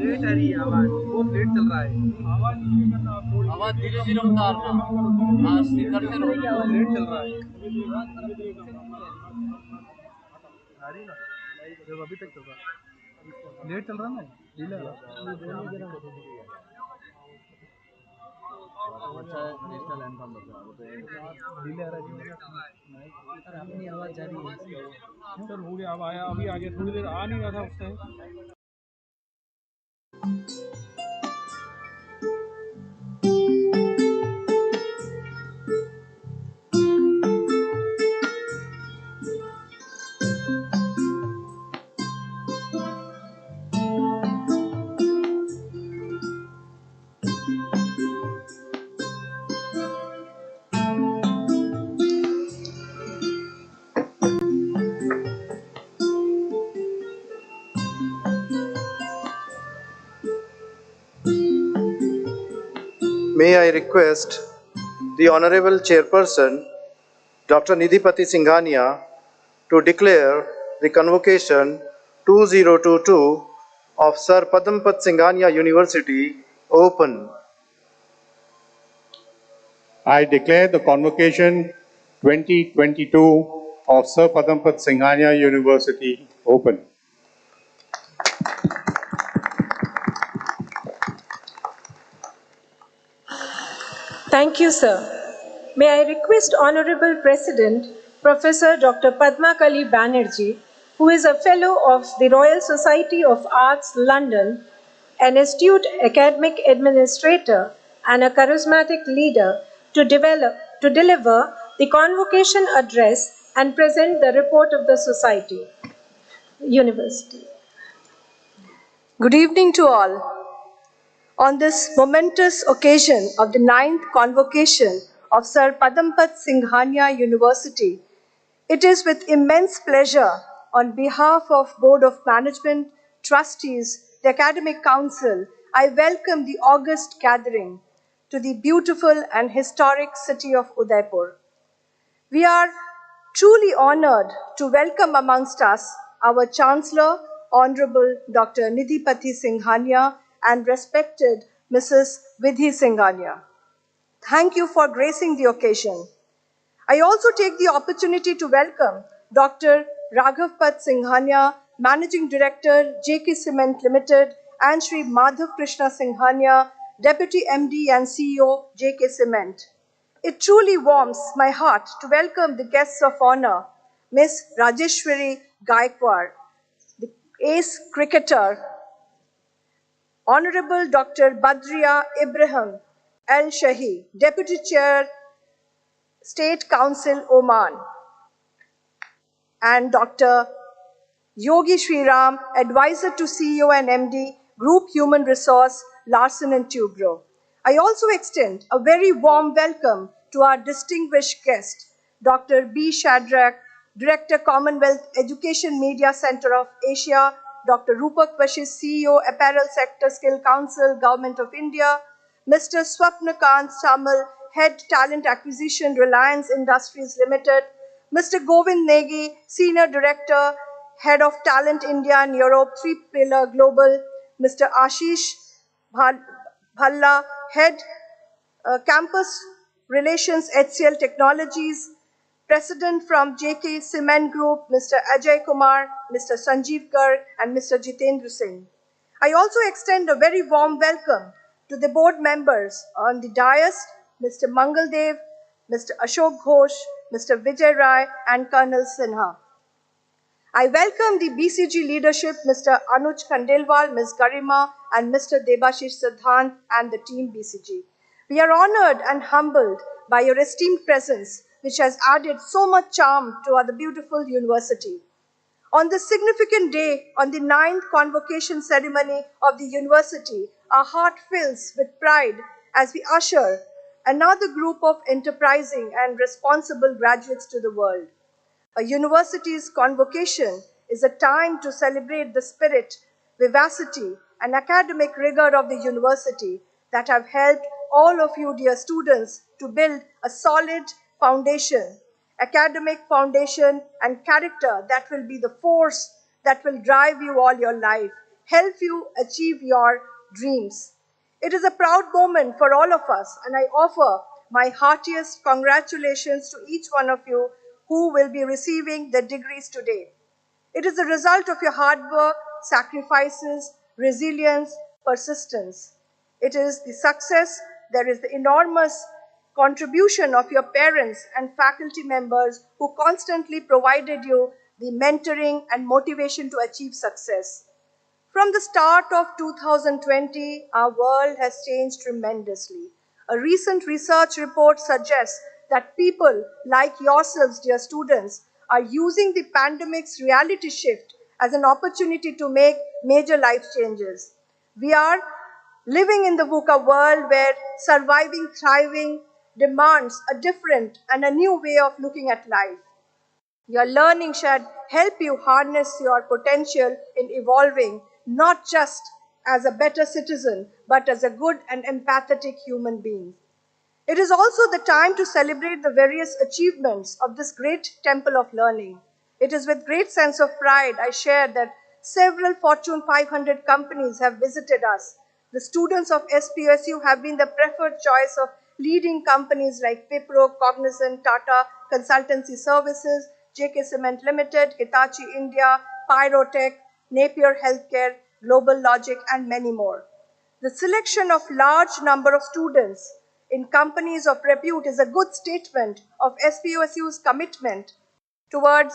Late आ रही है आवाज, बहुत लेट चल रहा है। आवाज धीरे धीरे उतारना, हाँ स्पीकर से बहुत लेट चल रहा है। आ रही ना, जब अभी तक चल रहा है, लेट चल रहा है ना, डिले आ रहा है। अच्छा नेशनल एंथम बजा डिले आ रहा है सर, अपनी आवाज जा रही है सर, हो गया अब आया, अभी आ गया, थोड़ी देर आ नहीं रहा था उस time. May I request the Honorable Chairperson, Dr. Nidhipati Singhania, to declare the Convocation 2022 of Sir Padampat Singhania University open. I declare the Convocation 2022 of Sir Padampat Singhania University open. Thank you, sir. May I request Honorable President, Professor Dr. Padma Kali Banerjee, who is a Fellow of the Royal Society of Arts, London, an astute academic administrator, and a charismatic leader, to deliver the Convocation address and present the report of the Society. University. Good evening to all. On this momentous occasion of the 9th Convocation of Sir Padampat Singhania University, it is with immense pleasure on behalf of Board of Management, Trustees, the Academic Council, I welcome the august gathering to the beautiful and historic city of Udaipur. We are truly honored to welcome amongst us our Chancellor, Honorable Dr. Nidhipati Singhania, and respected Mrs. Vidhi Singhania. Thank you for gracing the occasion. I also take the opportunity to welcome Dr. Raghavpat Singhania, Managing Director, JK Cement Limited, and Sri Madhav Krishna Singhania, Deputy MD and CEO, JK Cement. It truly warms my heart to welcome the guests of honor, Ms. Rajeshwari Gaikwad, the ace cricketer, Honorable Dr. Badria Ibrahim Al Shahi, Deputy Chair, State Council, Oman, and Dr. Yogi Sriram, Advisor to CEO and MD, Group Human Resource, Larsen and Toubro. I also extend a very warm welcome to our distinguished guest, Dr. B. Shadrach, Director, Commonwealth Education Media Center of Asia, Dr. Rupak Vashish, CEO, Apparel Sector Skill Council, Government of India, Mr. Swapnakant Samal, Head Talent Acquisition, Reliance Industries Limited, Mr. Govind Negi, Senior Director, Head of Talent India and Europe, 3-Pillar Global, Mr. Ashish Bhalla, Head Campus Relations, HCL Technologies, President from JK Cement Group, Mr. Ajay Kumar, Mr. Sanjeev Garg, and Mr. Jitendra Singh. I also extend a very warm welcome to the board members on the dais, Mr. Mangal Dev, Mr. Ashok Ghosh, Mr. Vijay Rai, and Colonel Sinha. I welcome the BCG leadership, Mr. Anuj Khandelwal, Ms. Garima, and Mr. Debashish Sadhan, and the team BCG. We are honored and humbled by your esteemed presence, which has added so much charm to our beautiful university. On this significant day, on the 9th Convocation Ceremony of the university, our heart fills with pride as we usher another group of enterprising and responsible graduates to the world. A university's convocation is a time to celebrate the spirit, vivacity, and academic rigor of the university that have helped all of you, dear students, to build a solid foundation, academic foundation, and character that will be the force that will drive you all your life, help you achieve your dreams. It is a proud moment for all of us, and I offer my heartiest congratulations to each one of you who will be receiving the degrees today. It is the result of your hard work, sacrifices, resilience, persistence. It is the success, there is the enormous contribution of your parents and faculty members who constantly provided you the mentoring and motivation to achieve success. From the start of 2020, our world has changed tremendously. A recent research report suggests that people like yourselves, dear students, are using the pandemic's reality shift as an opportunity to make major life changes. We are living in the VUCA world where surviving, thriving demands a different and a new way of looking at life. Your learning should help you harness your potential in evolving, not just as a better citizen, but as a good and empathetic human being. It is also the time to celebrate the various achievements of this great temple of learning. It is with great sense of pride I share that several Fortune 500 companies have visited us. The students of SPSU have been the preferred choice of leading companies like Wipro, Cognizant, Tata Consultancy Services, JK Cement Limited, Hitachi India, Pyrotech, Napier Healthcare, Global Logic, and many more. The selection of large number of students in companies of repute is a good statement of SPSU's commitment towards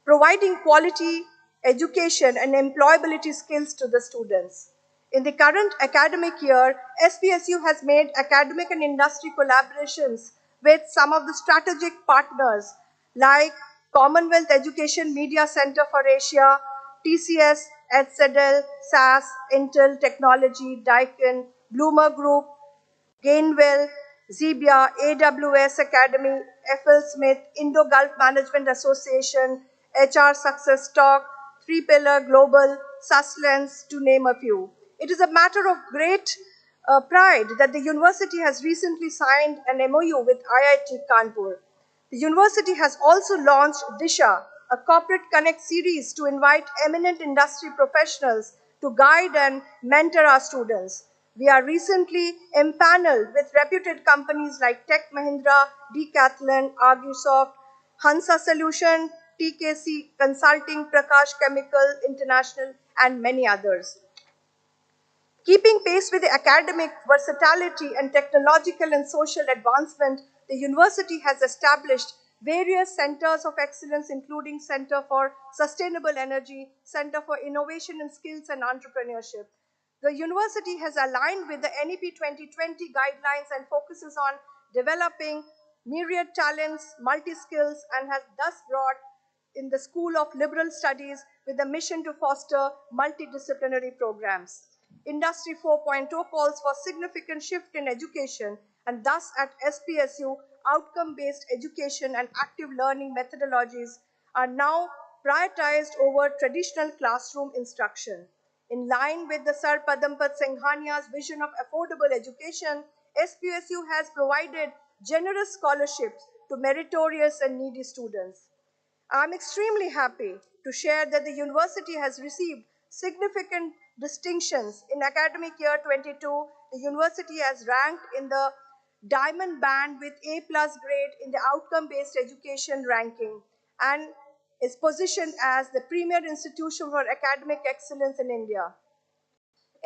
providing quality education and employability skills to the students. In the current academic year, SPSU has made academic and industry collaborations with some of the strategic partners like Commonwealth Education Media Center for Asia, TCS, EdCedel, SAS, Intel Technology, Daikin, Bloomer Group, Gainwell, Zebia, AWS Academy, FL Smith, Indo-Gulf Management Association, HR Success Talk, Three Pillar Global, Suslens, to name a few. It is a matter of great pride that the university has recently signed an MOU with IIT Kanpur. The university has also launched Disha, a corporate connect series to invite eminent industry professionals to guide and mentor our students. We are recently empaneled with reputed companies like Tech Mahindra, Decathlon, Argusoft, Hansa Solution, TKC Consulting, Prakash Chemical International, and many others. Keeping pace with the academic versatility and technological and social advancement, the university has established various centers of excellence, including Center for Sustainable Energy, Center for Innovation in Skills and Entrepreneurship. The university has aligned with the NEP 2020 guidelines and focuses on developing myriad talents, multi-skills, and has thus brought in the School of Liberal Studies with a mission to foster multidisciplinary programs. Industry 4.0 calls for significant shift in education, and thus at SPSU, outcome-based education and active learning methodologies are now prioritized over traditional classroom instruction. In line with the Sir Padampat Singhania's vision of affordable education, SPSU has provided generous scholarships to meritorious and needy students. I'm extremely happy to share that the university has received significant distinctions. In academic year 22, the university has ranked in the diamond band with A plus grade in the outcome-based education ranking and is positioned as the premier institution for academic excellence in India.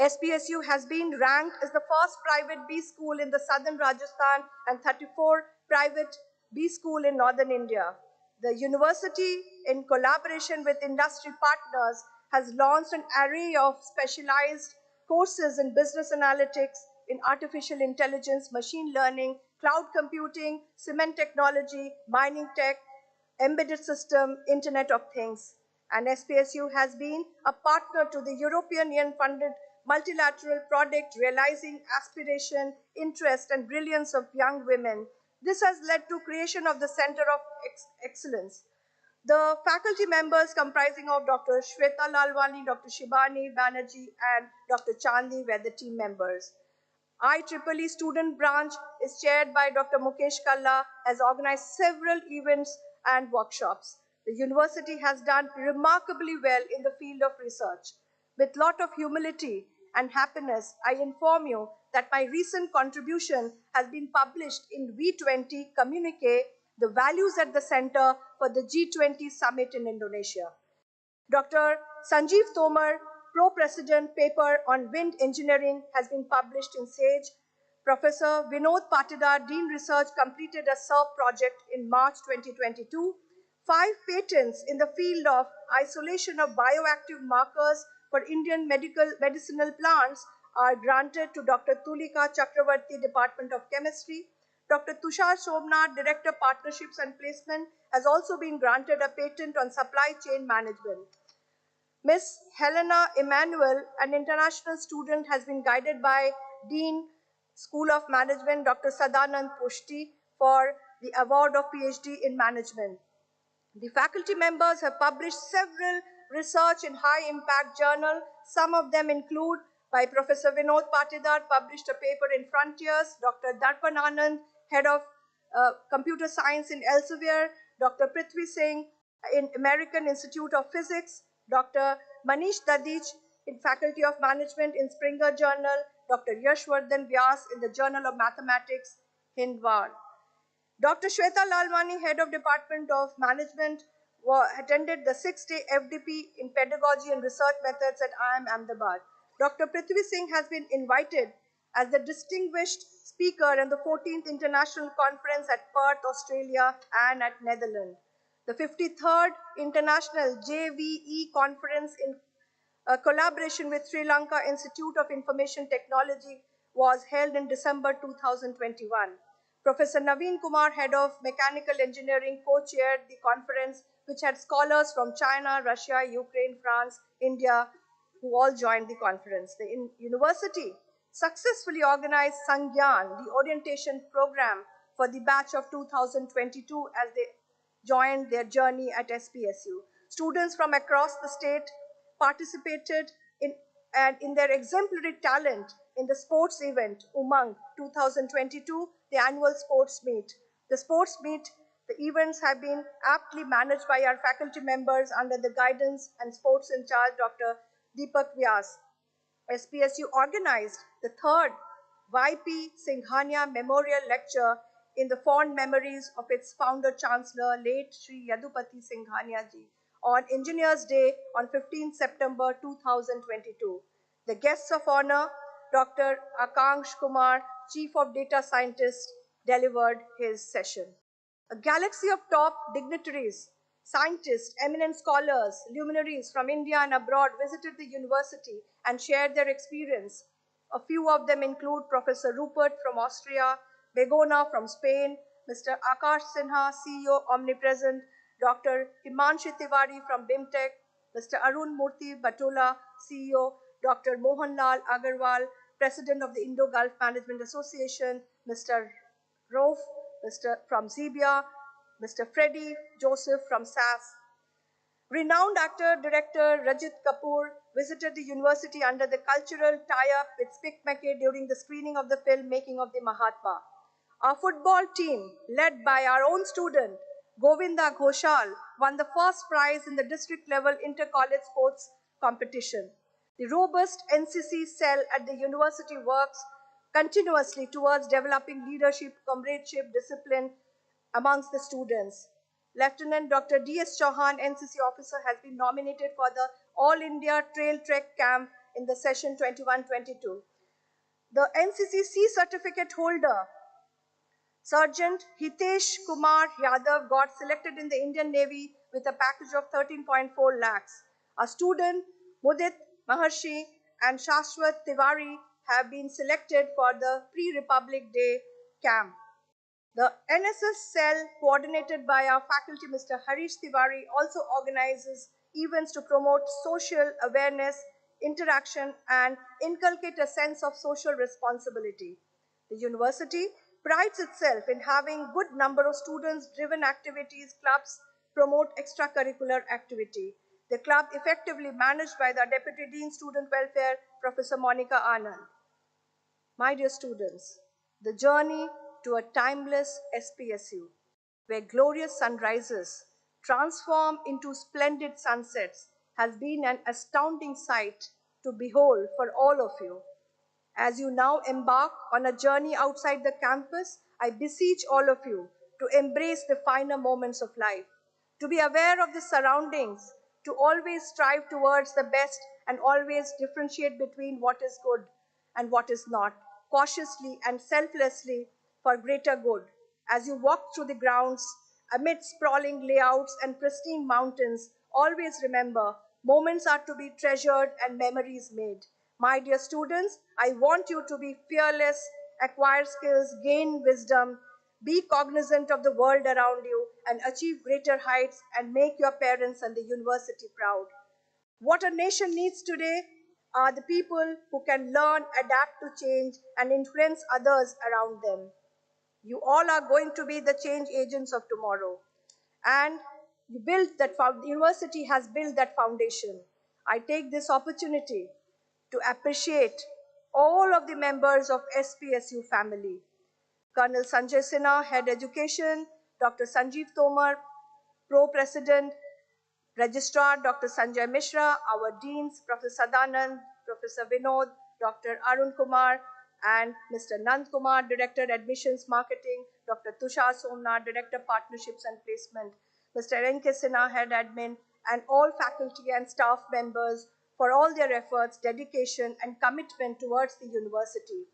SPSU has been ranked as the first private B school in the southern Rajasthan and 34 private B school in northern India. The university, in collaboration with industry partners, has launched an array of specialized courses in business analytics, in artificial intelligence, machine learning, cloud computing, cement technology, mining tech, embedded system, Internet of Things. And SPSU has been a partner to the European Union-funded multilateral project realizing aspiration, interest, and brilliance of young women. This has led to creation of the Center of Excellence. The faculty members comprising of Dr. Shweta Lalwani, Dr. Shibani Banerjee, and Dr. Chandni were the team members. IEEE student branch is chaired by Dr. Mukesh Kalla, has organized several events and workshops. The university has done remarkably well in the field of research. With lot of humility and happiness, I inform you that my recent contribution has been published in V20 Communique, the Values at the Center for the G20 Summit in Indonesia. Dr. Sanjeev Tomar, Pro-President paper on wind engineering has been published in SAGE. Professor Vinod Patidar, Dean Research, completed a SERP project in March 2022. 5 patents in the field of isolation of bioactive markers for Indian medicinal plants are granted to Dr. Tulika Chakravarti, Department of Chemistry. Dr. Tushar Somnath, Director Partnerships and Placement, has also been granted a patent on supply chain management. Ms. Helena Emanuel, an international student, has been guided by Dean School of Management, Dr. Sadanand Pushti, for the award of PhD in Management. The faculty members have published several research in high impact journals. Some of them include by Professor Vinod Patidar, published a paper in Frontiers, Dr. Darpan Anand, Head of Computer Science in Elsevier, Dr. Prithvi Singh in American Institute of Physics, Dr. Manish Dadich in Faculty of Management in Springer Journal, Dr. Yashwardhan Vyas in the Journal of Mathematics, Hindwar. Dr. Shweta Lalwani, Head of Department of Management, attended the 6-day FDP in Pedagogy and Research Methods at IIM Ahmedabad. Dr. Prithvi Singh has been invited as the distinguished speaker in the 14th International Conference at Perth, Australia and at Netherlands. The 53rd International JVE Conference in collaboration with Sri Lanka Institute of Information Technology was held in December 2021. Professor Naveen Kumar, Head of Mechanical Engineering, co-chaired the conference, which had scholars from China, Russia, Ukraine, France, India, who all joined the conference. The university successfully organized Sangyan, the orientation program for the batch of 2022 as they joined their journey at SPSU. Students from across the state participated in their exemplary talent in the sports event Umang 2022, the annual sports meet. The sports meet, the events have been aptly managed by our faculty members under the guidance and sports in charge Dr. Deepak Vyas. SPSU organized the 3rd YP Singhania Memorial Lecture in the fond memories of its founder chancellor, late Sri Yadupati Singhania ji, on Engineers Day on 15 September 2022. The guests of honor, Dr. Akanksh Kumar, Chief of Data Scientist, delivered his session. A galaxy of top dignitaries, scientists, eminent scholars, luminaries from India and abroad visited the university and shared their experience. A few of them include Professor Rupert from Austria, Begona from Spain, Mr. Akash Sinha, CEO Omnipresent, Dr. Himanshi Tiwari from BIMTech, Mr. Arun Murthy Batola, CEO, Dr. Mohanlal Agarwal, President of the Indo-Gulf Management Association, Mr. Rauf, Mr. from Zebia, Mr. Freddie Joseph from SAS. Renowned actor, director Rajit Kapoor visited the university under the cultural tie-up with Spikmake during the screening of the film Making of the Mahatma. Our football team, led by our own student, Govinda Ghoshal, won the first prize in the district level inter-college sports competition. The robust NCC cell at the university works continuously towards developing leadership, comradeship, discipline amongst the students. Lieutenant Dr. D.S. Chauhan, NCC officer, has been nominated for the All India Trail Trek Camp in the session 21-22. The NCC C certificate holder, Sergeant Hitesh Kumar Yadav, got selected in the Indian Navy with a package of 13.4 lakhs. A student, Mudit Maharshi and Shashwat Tiwari, have been selected for the Pre-Republic Day camp. The NSS cell, coordinated by our faculty, Mr. Harish Tiwari, also organizes events to promote social awareness, interaction, and inculcate a sense of social responsibility. The university prides itself in having good number of students-driven activities. Clubs promote extracurricular activity. The club effectively managed by the Deputy Dean Student Welfare, Professor Monica Anand. My dear students, the journey to a timeless SPSU, where glorious sun rises, transform into splendid sunsets has been an astounding sight to behold for all of you. As you now embark on a journey outside the campus, I beseech all of you to embrace the finer moments of life, to be aware of the surroundings, to always strive towards the best and always differentiate between what is good and what is not, cautiously and selflessly for greater good. As you walk through the grounds, amid sprawling layouts and pristine mountains, always remember moments are to be treasured and memories made. My dear students, I want you to be fearless, acquire skills, gain wisdom, be cognizant of the world around you, and achieve greater heights and make your parents and the university proud. What a nation needs today are the people who can learn, adapt to change, and influence others around them. You all are going to be the change agents of tomorrow. And the university has built that foundation. I take this opportunity to appreciate all of the members of SPSU family. Colonel Sanjay Sinha, Head Education, Dr. Sanjeev Tomar, Pro President, Registrar Dr. Sanjay Mishra, our Deans, Professor Sadanand, Professor Vinod, Dr. Arun Kumar, and Mr. Nand Kumar, Director Admissions Marketing, Dr. Tushar Somnath, Director Partnerships and Placement, Mr. N.K. Sinha, Head Admin, and all faculty and staff members for all their efforts, dedication, and commitment towards the university.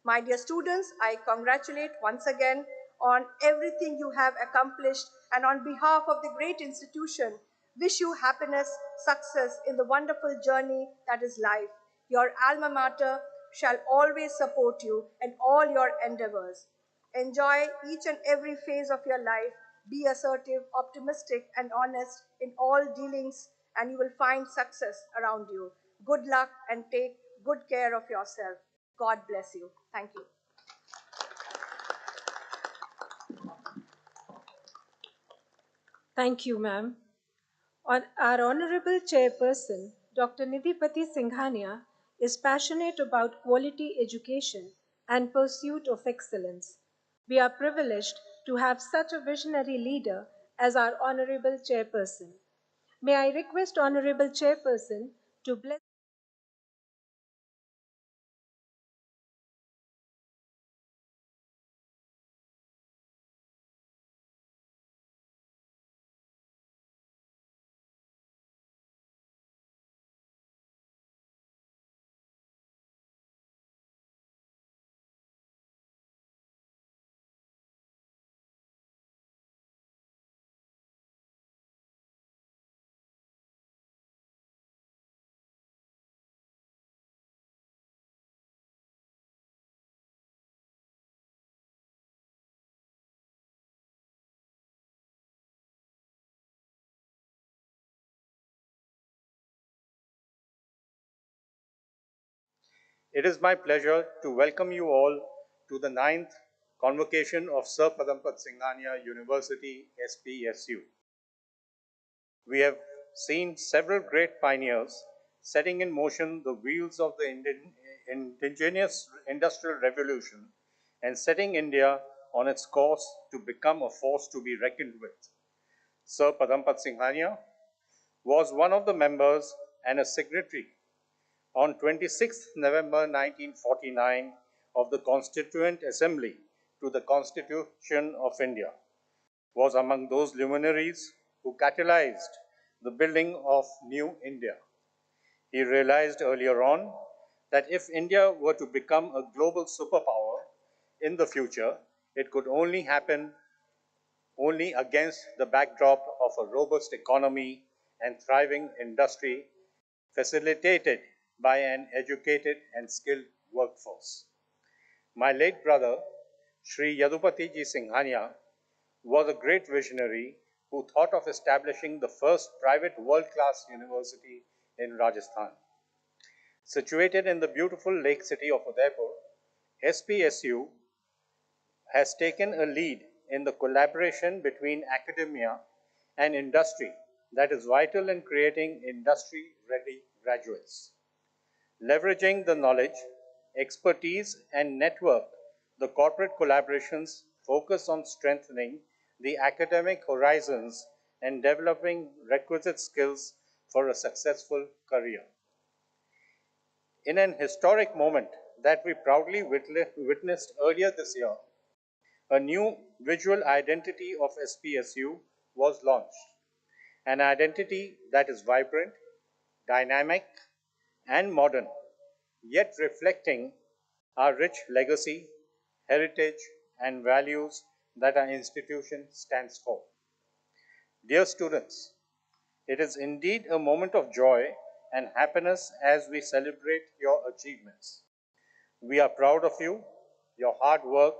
My dear students, I congratulate once again on everything you have accomplished, and on behalf of the great institution, wish you happiness, success in the wonderful journey that is life. Your alma mater shall always support you in all your endeavors. Enjoy each and every phase of your life. Be assertive, optimistic, and honest in all dealings, and you will find success around you. Good luck and take good care of yourself. God bless you. Thank you. Thank you, ma'am. Our Honorable Chairperson, Dr. Nidhipati Singhania, is passionate about quality education and pursuit of excellence. We are privileged to have such a visionary leader as our Honorable Chairperson. May I request Honorable Chairperson to bless. It is my pleasure to welcome you all to the 9th Convocation of Sir Padampat Singhania University, SPSU. We have seen several great pioneers setting in motion the wheels of the indigenous industrial revolution and setting India on its course to become a force to be reckoned with. Sir Padampat Singhania was one of the members and a signatory on 26th November 1949 of the Constituent Assembly to the Constitution of India, was among those luminaries who catalyzed the building of New India. He realized earlier on that if India were to become a global superpower in the future, it could only happen only against the backdrop of a robust economy and thriving industry facilitated by an educated and skilled workforce. My late brother, Sri Yadupati Ji Singhania, was a great visionary who thought of establishing the first private world-class university in Rajasthan. Situated in the beautiful lake city of Udaipur, SPSU has taken a lead in the collaboration between academia and industry that is vital in creating industry-ready graduates. Leveraging the knowledge, expertise, and network, the corporate collaborations focus on strengthening the academic horizons and developing requisite skills for a successful career. In an historic moment that we proudly witnessed earlier this year, a new visual identity of SPSU was launched, an identity that is vibrant, dynamic, and modern, yet reflecting our rich legacy, heritage, and values that our institution stands for. Dear students, it is indeed a moment of joy and happiness as we celebrate your achievements. We are proud of you, your hard work,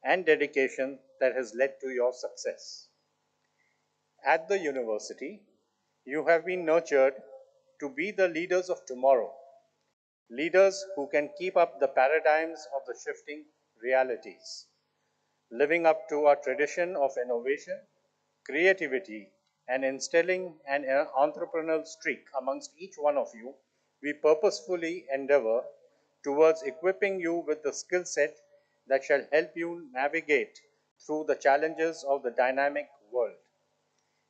and dedication that has led to your success. At the university, you have been nurtured to be the leaders of tomorrow, leaders who can keep up the paradigms of the shifting realities, living up to our tradition of innovation, creativity, and instilling an entrepreneurial streak amongst each one of you. We purposefully endeavor towards equipping you with the skill set that shall help you navigate through the challenges of the dynamic world.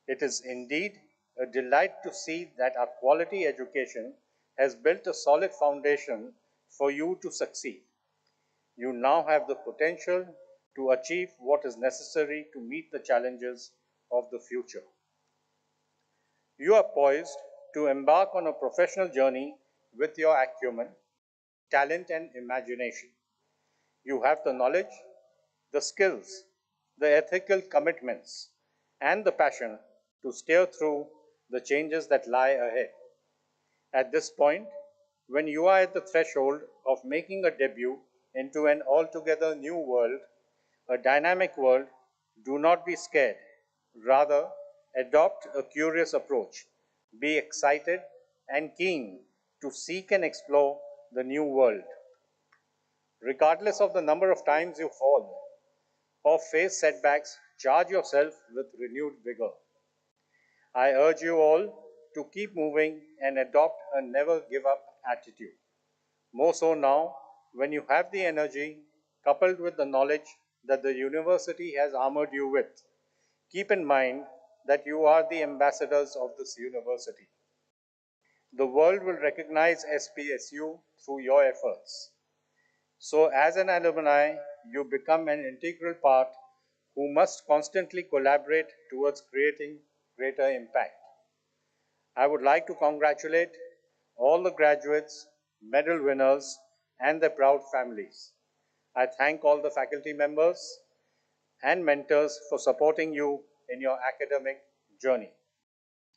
It is indeed a delight to see that our quality education has built a solid foundation for you to succeed. You now have the potential to achieve what is necessary to meet the challenges of the future. You are poised to embark on a professional journey with your acumen, talent, and imagination. You have the knowledge, the skills, the ethical commitments, and the passion to steer through the changes that lie ahead. At this point, when you are at the threshold of making a debut into an altogether new world, a dynamic world, do not be scared. Rather, adopt a curious approach. Be excited and keen to seek and explore the new world. Regardless of the number of times you fall or face setbacks, charge yourself with renewed vigor. I urge you all to keep moving and adopt a never give up attitude. More so now, when you have the energy coupled with the knowledge that the university has armored you with. Keep in mind that you are the ambassadors of this university. The world will recognize SPSU through your efforts. So as an alumni, you become an integral part who must constantly collaborate towards creating greater impact. I would like to congratulate all the graduates, medal winners, and their proud families. I thank all the faculty members and mentors for supporting you in your academic journey.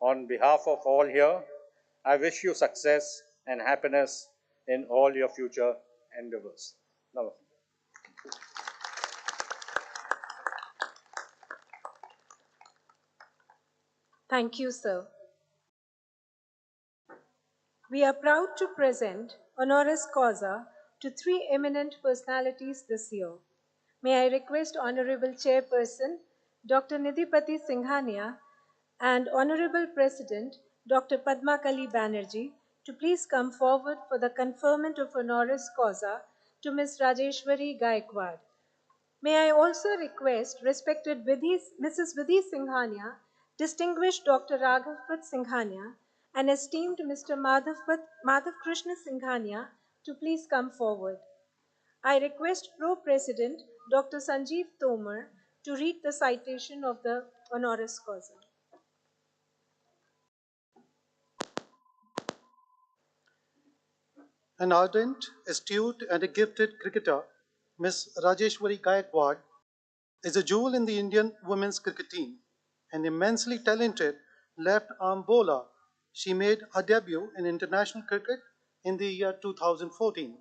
On behalf of all here, I wish you success and happiness in all your future endeavors. Namaste. Thank you, sir. We are proud to present honoris causa to three eminent personalities this year. May I request Honorable Chairperson Dr. Nidhipati Singhania and Honorable President Dr. Padma Kali Banerjee to please come forward for the conferment of honoris causa to Ms. Rajeshwari Gaikwad. May I also request respected Mrs. Vidhi Singhania, distinguished Dr. Raghavpat Singhania, and esteemed Mr. Madhav Krishna Singhania to please come forward. I request Pro President Dr. Sanjeev Tomar to read the citation of the honoris causa. An ardent, astute, and a gifted cricketer, Miss Rajeshwari Gaikwad is a jewel in the Indian women's cricket team. An immensely talented left-arm bowler, she made her debut in international cricket in the year 2014.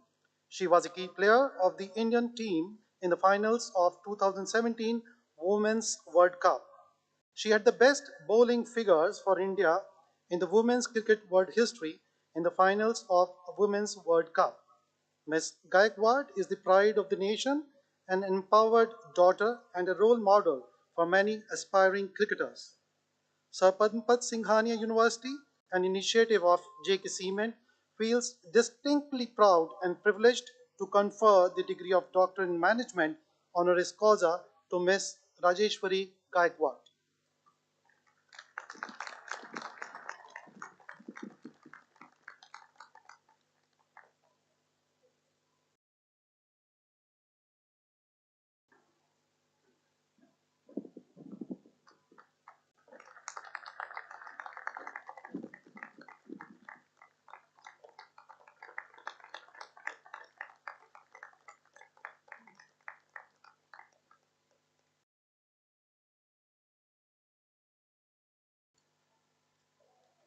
She was a key player of the Indian team in the finals of 2017 Women's World Cup. She had the best bowling figures for India in the women's cricket world history in the finals of Women's World Cup. Ms. Gaikwad is the pride of the nation, an empowered daughter, and a role model for many aspiring cricketers. Sir Padmapat Singhania University, an initiative of J.K. Cement, feels distinctly proud and privileged to confer the degree of Doctor in Management honoris causa to Ms. Rajeshwari Gaikwad.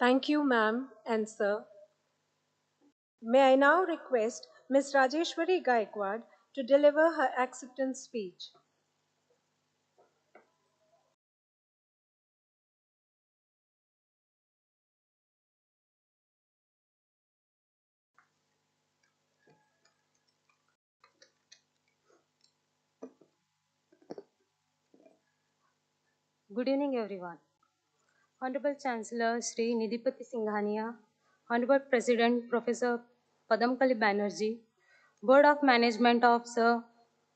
Thank you, ma'am and sir. May I now request Ms. Rajeshwari Gaikwad to deliver her acceptance speech. Good evening, everyone. Honorable Chancellor Sri Nidhipati Singhania, Honorable President Professor Padamkali Banerjee, Board of Management of Sir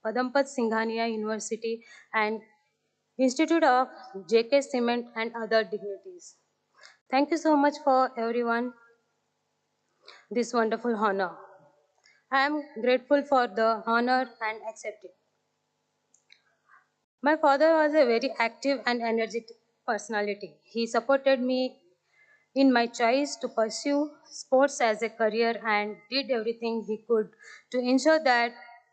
Padampat Singhania University and Institute of JK Cement and other dignitaries. Thank you so much for everyone this wonderful honor. I am grateful for the honor and accept it. My father was a very active and energetic personality. He supported me in my choice to pursue sports as a career and did everything he could to ensure that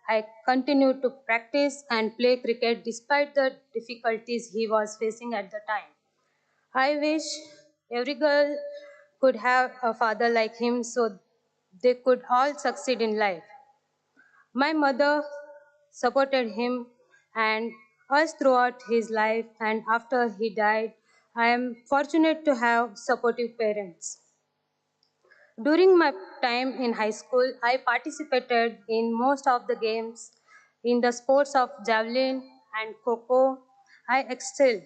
I continued to practice and play cricket despite the difficulties he was facing at the time. I wish every girl could have a father like him so they could all succeed in life. My mother supported him and us throughout his life, and after he died, I am fortunate to have supportive parents. During my time in high school, I participated in most of the games in the sports of javelin and kho. I excelled.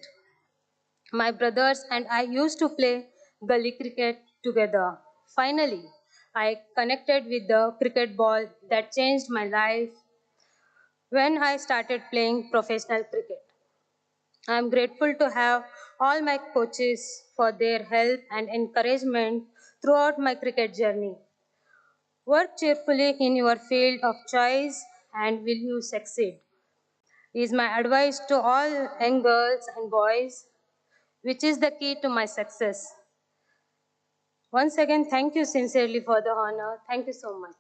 My brothers and I used to play gully cricket together. Finally, I connected with the cricket ball that changed my life when I started playing professional cricket. I am grateful to have all my coaches for their help and encouragement throughout my cricket journey. Work cheerfully in your field of choice and will you succeed, is my advice to all young girls and boys, which is the key to my success. Once again, thank you sincerely for the honor. Thank you so much.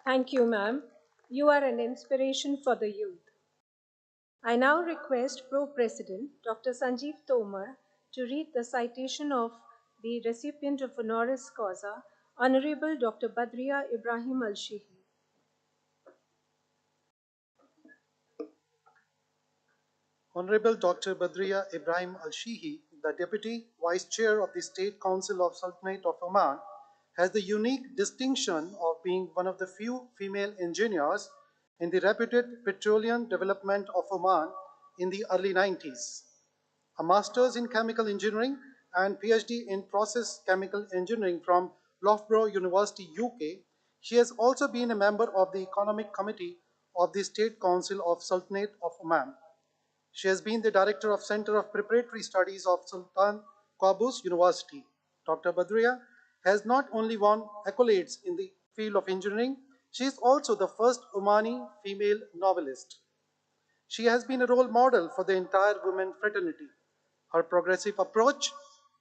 Thank you, ma'am. You are an inspiration for the youth. I now request Pro President Dr. Sanjeev Tomar to read the citation of the recipient of honoris causa, Honorable Dr. Badria Ibrahim Al-Shihi. Honorable Dr. Badria Ibrahim Al-Shihi, the Deputy Vice Chair of the State Council of Sultanate of Oman, has the unique distinction of being one of the few female engineers in the reputed petroleum development of Oman in the early 90s. A master's in chemical engineering and PhD in process chemical engineering from Loughborough University, UK, she has also been a member of the Economic Committee of the State Council of Sultanate of Oman. She has been the director of Center of Preparatory Studies of Sultan Qaboos University. Dr. Badria has not only won accolades in the field of engineering, she is also the first Omani female novelist. She has been a role model for the entire women fraternity. Her progressive approach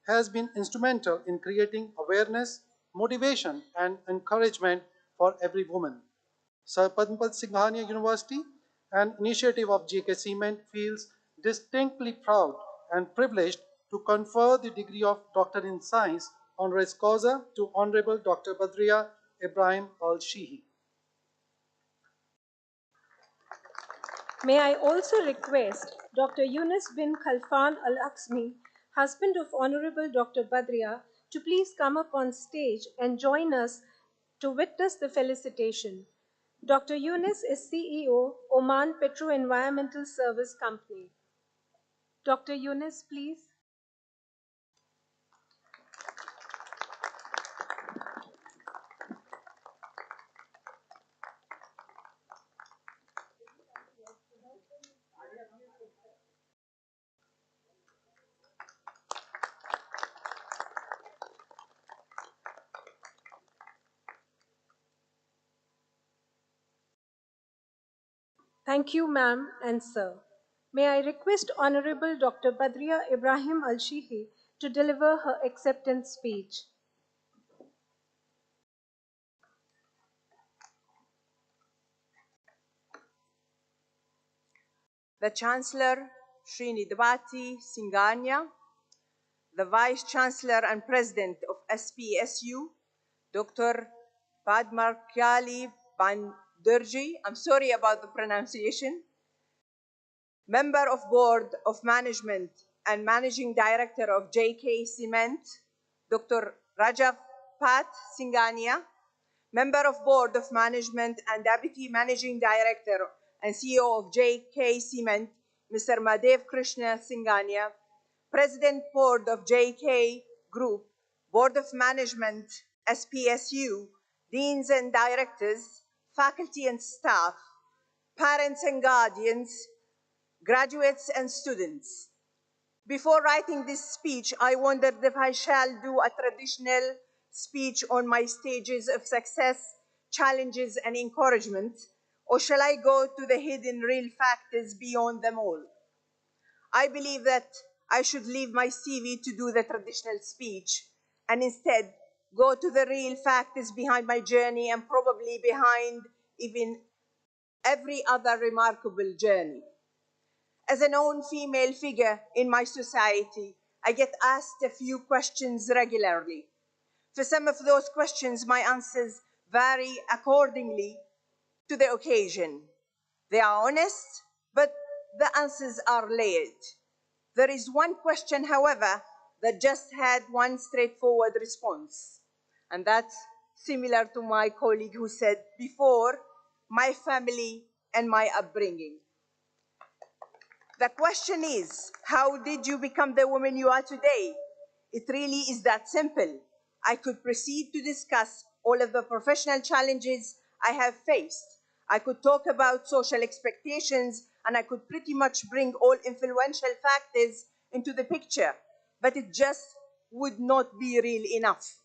has been instrumental in creating awareness, motivation, and encouragement for every woman. Sir Padmpat Singhania University, an initiative of JK Cement, feels distinctly proud and privileged to confer the degree of Doctor in Science honoris causa to Honorable Dr. Badria Ibrahim Al-Shihi. May I also request Dr. Yunus bin Khalfan Al Aksmi, husband of Honorable Dr. Badria, to please come up on stage and join us to witness the felicitation. Dr. Yunus is CEO, Oman Petro Environmental Service Company. Dr. Yunus, please. Thank you, ma'am and sir. May I request Honorable Dr. Badria Ibrahim Al-Shihi to deliver her acceptance speech. The Chancellor, Srinidbati Singania, the Vice Chancellor and President of SPSU, Dr. Padmarkali Bandurji, I'm sorry about the pronunciation, Member of Board of Management and Managing Director of JK Cement, Dr. Rajab Pat Singania, Member of Board of Management and Deputy Managing Director and CEO of JK Cement, Mr. Madhav Krishna Singania, President Board of JK Group, Board of Management, SPSU, Deans and Directors, Faculty and Staff, Parents and Guardians, graduates and students. Before writing this speech, I wondered if I shall do a traditional speech on my stages of success, challenges, and encouragement, or shall I go to the hidden real factors beyond them all? I believe that I should leave my CV to do the traditional speech and instead go to the real factors behind my journey and probably behind even every other remarkable journey. As a known female figure in my society, I get asked a few questions regularly. For some of those questions, my answers vary accordingly to the occasion. They are honest, but the answers are layered. There is one question, however, that just had one straightforward response, and that's similar to my colleague who said before, my family and my upbringing. The question is, how did you become the woman you are today? It really is that simple. I could proceed to discuss all of the professional challenges I have faced. I could talk about social expectations, and I could pretty much bring all influential factors into the picture, but it just would not be real enough.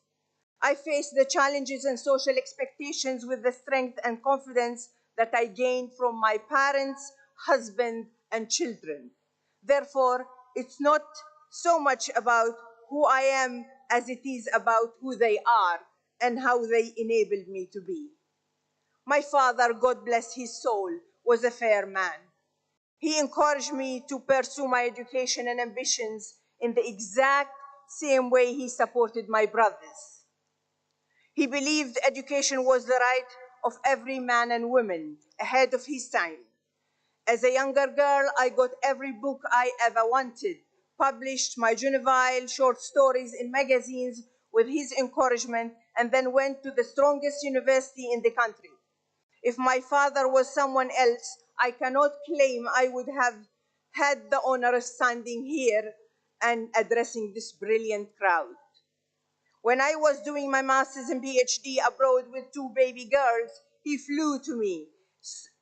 I faced the challenges and social expectations with the strength and confidence that I gained from my parents, husband, and children. Therefore, it's not so much about who I am as it is about who they are and how they enabled me to be. My father, God bless his soul, was a fair man. He encouraged me to pursue my education and ambitions in the exact same way he supported my brothers. He believed education was the right of every man and woman ahead of his time. As a younger girl, I got every book I ever wanted, published my juvenile short stories in magazines with his encouragement, and then went to the strongest university in the country. If my father was someone else, I cannot claim I would have had the honor of standing here and addressing this brilliant crowd. When I was doing my master's and PhD abroad with two baby girls, he flew to me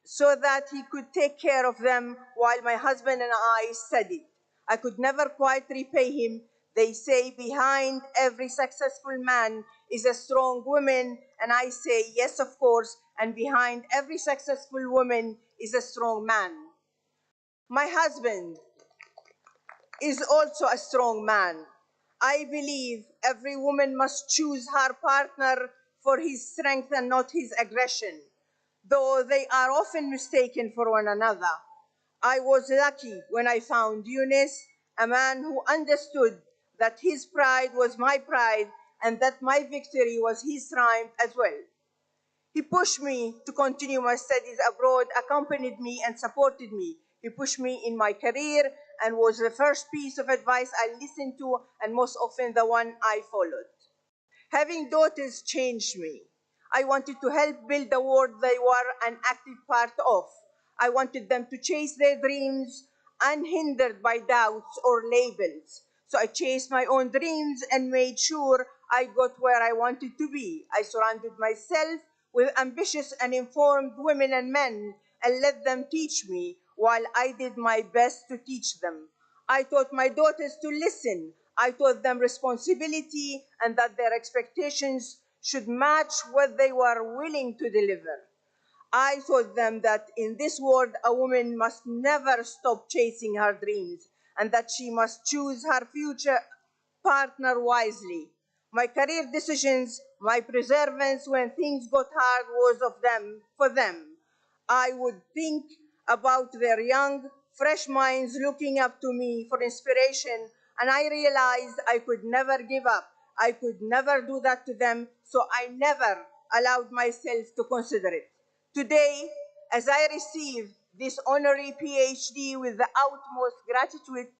so that he could take care of them while my husband and I studied. I could never quite repay him. They say behind every successful man is a strong woman, and I say yes, of course, and behind every successful woman is a strong man. My husband is also a strong man. I believe every woman must choose her partner for his strength and not his aggression, though they are often mistaken for one another. I was lucky when I found Yunus, a man who understood that his pride was my pride and that my victory was his triumph as well. He pushed me to continue my studies abroad, accompanied me and supported me. He pushed me in my career and was the first piece of advice I listened to and most often the one I followed. Having daughters changed me. I wanted to help build the world they were an active part of. I wanted them to chase their dreams unhindered by doubts or labels. So I chased my own dreams and made sure I got where I wanted to be. I surrounded myself with ambitious and informed women and men and let them teach me while I did my best to teach them. I taught my daughters to listen. I taught them responsibility and that their expectations should match what they were willing to deliver. I taught them that in this world, a woman must never stop chasing her dreams and that she must choose her future partner wisely. My career decisions, my perseverance when things got hard was of them, for them. I would think about their young fresh minds looking up to me for inspiration, and I realized I could never give up. I could never do that to them, so I never allowed myself to consider it. Today, as I receive this honorary PhD with the utmost gratitude,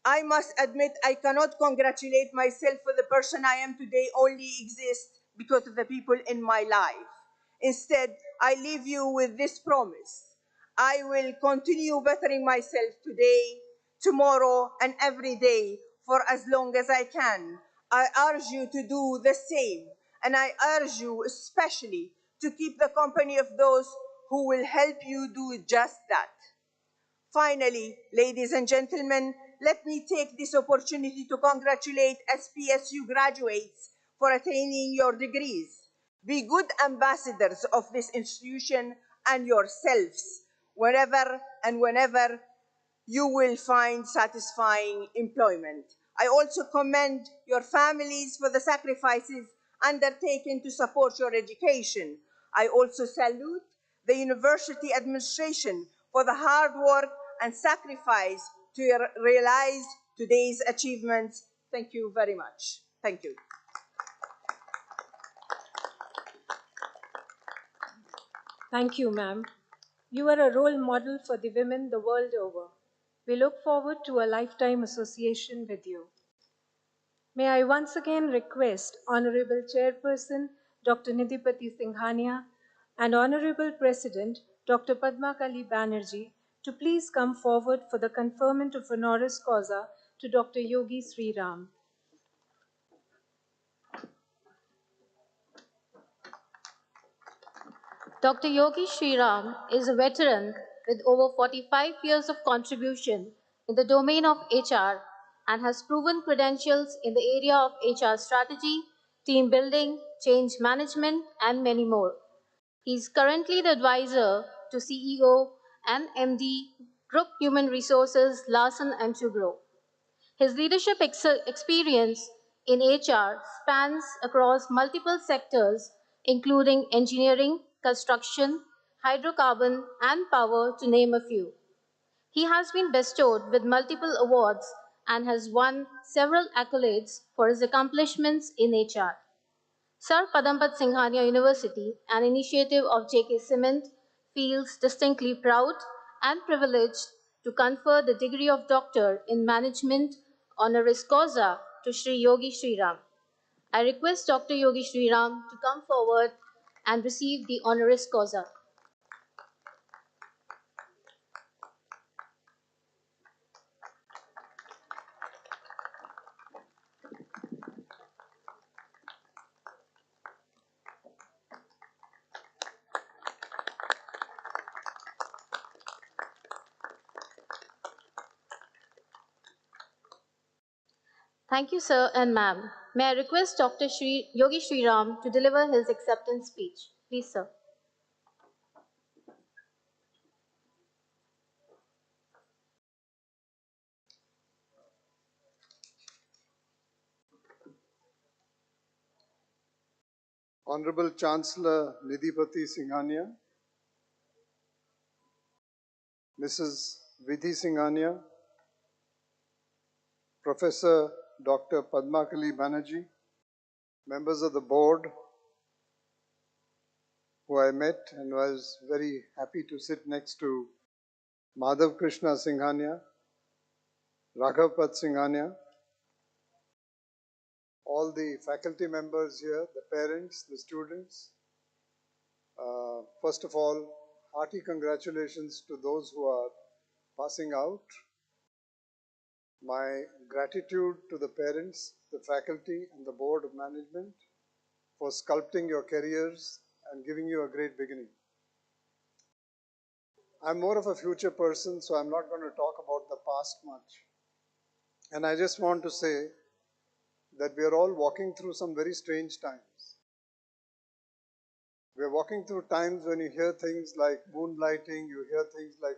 I must admit I cannot congratulate myself for the person I am today only exists because of the people in my life. Instead, I leave you with this promise. I will continue bettering myself today, tomorrow, and every day for as long as I can. I urge you to do the same, and I urge you especially to keep the company of those who will help you do just that. Finally, ladies and gentlemen, let me take this opportunity to congratulate SPSU graduates for attaining your degrees. Be good ambassadors of this institution and yourselves wherever and whenever you will find satisfying employment. I also commend your families for the sacrifices undertaken to support your education. I also salute the university administration for the hard work and sacrifice to realize today's achievements. Thank you very much. Thank you. Thank you, ma'am. You are a role model for the women the world over. We look forward to a lifetime association with you. May I once again request Honorable Chairperson Dr. Nidhipati Singhania and Honorable President Dr. Padma Kali Banerjee to please come forward for the conferment of honoris causa to Dr. Yogi Sriram. Dr. Yogi Sriram is a veteran with over 45 years of contribution in the domain of HR and has proven credentials in the area of HR strategy, team building, change management, and many more. He is currently the advisor to CEO and MD Group Human Resources Larsen & Toubro. His leadership experience in HR spans across multiple sectors, including engineering, construction, hydrocarbon, and power, to name a few. He has been bestowed with multiple awards and has won several accolades for his accomplishments in HR. Sir Padampat Singhania University, an initiative of J.K. Cement, feels distinctly proud and privileged to confer the degree of Doctor in Management honoris causa to Sri Yogi Sriram. I request Dr. Yogi Sriram to come forward and receive the honoris causa. Thank you, sir and ma'am. May I request Dr. Yogi Sriram to deliver his acceptance speech. Please, sir. Honorable Chancellor Nidhipati Singhania, Mrs. Vidhi Singhania, Professor Dr. Padma Kali Banerjee, members of the board who I met and was very happy to sit next to Madhav Krishna Singhania, Raghav Pat Singhania, all the faculty members here, the parents, the students. First of all, hearty congratulations to those who are passing out. My gratitude to the parents, the faculty, and the board of management for sculpting your careers and giving you a great beginning. I'm more of a future person, so I'm not going to talk about the past much. And I just want to say that we are all walking through some very strange times. We are walking through times when you hear things like moonlighting, you hear things like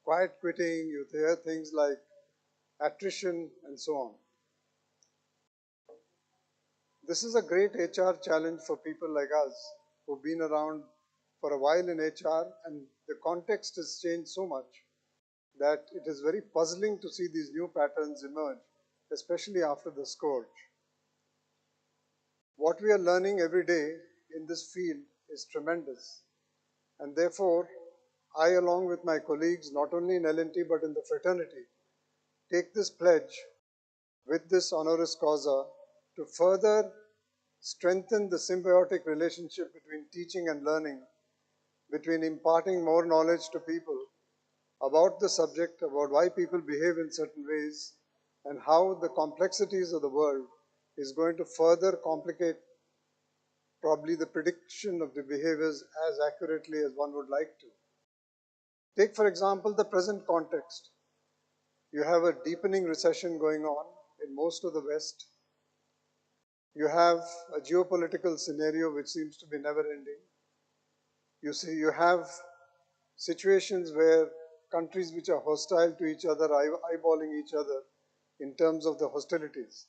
quiet quitting, you hear things like attrition, and so on. This is a great HR challenge for people like us who've been around for a while in HR, and the context has changed so much. that it is very puzzling to see these new patterns emerge, especially after the scourge. What we are learning every day in this field is tremendous, and therefore, I, along with my colleagues, not only in L&T but in the fraternity, take this pledge with this honoris causa to further strengthen the symbiotic relationship between teaching and learning, between imparting more knowledge to people about the subject, about why people behave in certain ways, and how the complexities of the world is going to further complicate probably the prediction of the behaviors as accurately as one would like to. Take, for example, the present context. You have a deepening recession going on in most of the West. You have a geopolitical scenario which seems to be never ending. You see, you have situations where countries which are hostile to each other are eyeballing each other in terms of the hostilities.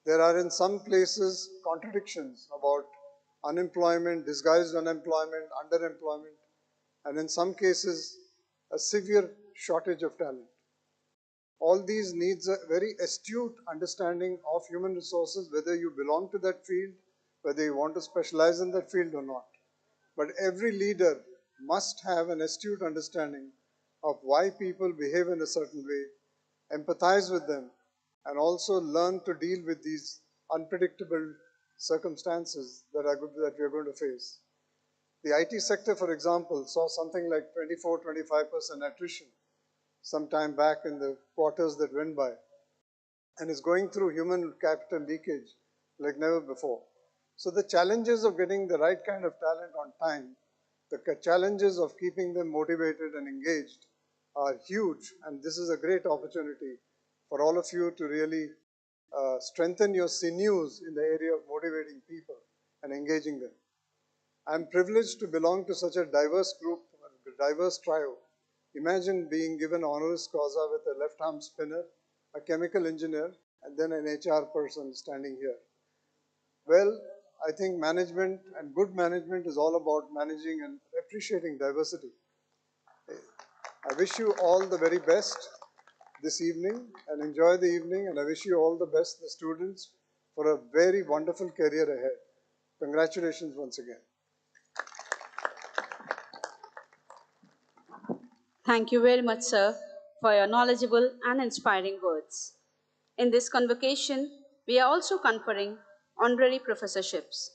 There are in some places contradictions about unemployment, disguised unemployment, underemployment, and in some cases a severe shortage of talent. All these needs a very astute understanding of human resources, whether you belong to that field, whether you want to specialize in that field or not. But every leader must have an astute understanding of why people behave in a certain way, empathize with them, and also learn to deal with these unpredictable circumstances that we are going to face. The IT sector, for example, saw something like 24–25% attrition some time back in the quarters that went by, and is going through human capital leakage like never before. So the challenges of getting the right kind of talent on time, the challenges of keeping them motivated and engaged are huge, and this is a great opportunity for all of you to really strengthen your sinews in the area of motivating people and engaging them. I'm privileged to belong to such a diverse group, a diverse trio. Imagine being given honoris causa with a left-arm spinner, a chemical engineer, and then an HR person standing here. Well, I think management and good management is all about managing and appreciating diversity. I wish you all the very best this evening and enjoy the evening, and I wish you all the best, the students, for a very wonderful career ahead. Congratulations once again. Thank you very much, sir, for your knowledgeable and inspiring words. In this convocation, we are also conferring honorary professorships.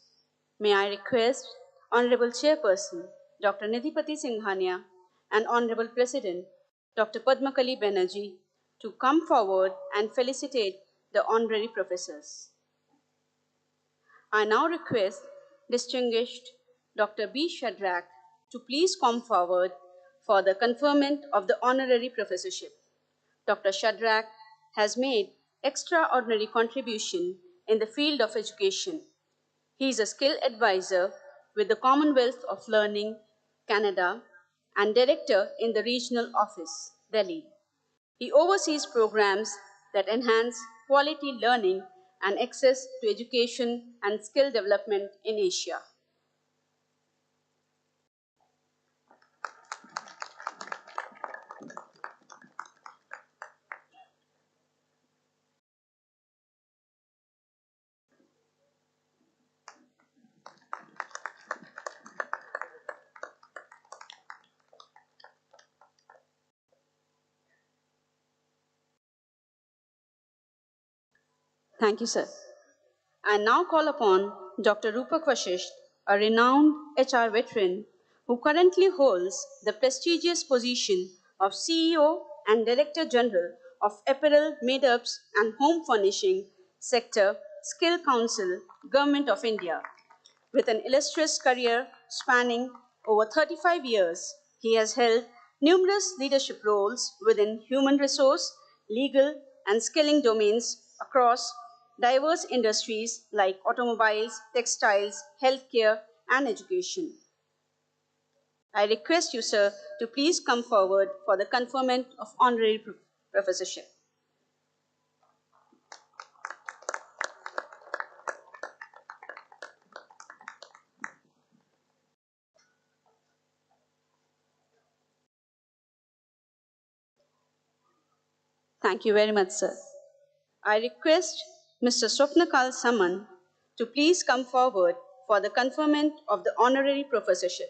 May I request Honorable Chairperson, Dr. Nidhipati Singhania, and Honorable President, Dr. Padmakali Banerjee, to come forward and felicitate the honorary professors. I now request distinguished Dr. B. Shadrach to please come forward for the conferment of the honorary professorship. Dr. Shadrach has made extraordinary contribution in the field of education. He is a skilled advisor with the Commonwealth of Learning, Canada, and director in the regional office, Delhi. He oversees programs that enhance quality learning and access to education and skill development in Asia. Thank you, sir. I now call upon Dr. Rupak Vashisht, a renowned HR veteran who currently holds the prestigious position of CEO and Director General of Apparel, Made-ups and Home Furnishing Sector, Skill Council, Government of India. With an illustrious career spanning over 35 years, he has held numerous leadership roles within human resource, legal, and skilling domains across diverse industries like automobiles, textiles, healthcare, and education. I request you, sir, to please come forward for the conferment of honorary professorship. Thank you very much, sir. I request Mr. Swapnakal Saman to please come forward for the conferment of the honorary professorship.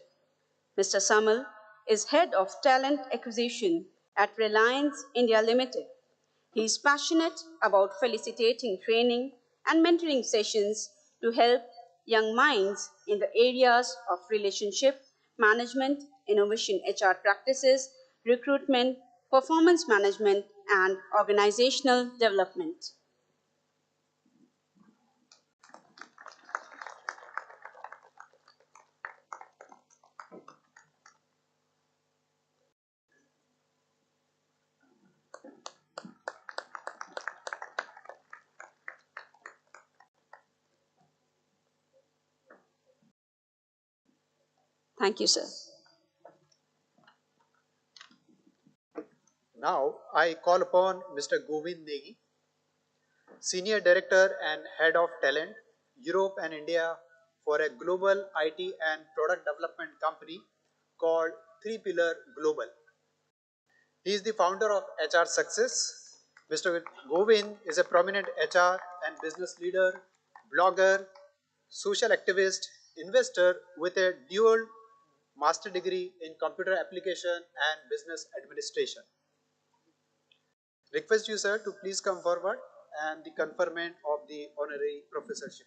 Mr. Samal is Head of Talent Acquisition at Reliance India Limited. He is passionate about facilitating training and mentoring sessions to help young minds in the areas of relationship management, innovation HR practices, recruitment, performance management, and organizational development. Thank you, sir. Now I call upon Mr. Govind Negi, Senior Director and Head of Talent, Europe and India for a global IT and product development company called Three Pillar Global. He is the founder of HR Success. Mr. Govind is a prominent HR and business leader, blogger, social activist, investor with a dual master degree in computer application and business administration. Request you, sir, to please come forward and the conferment of the honorary professorship.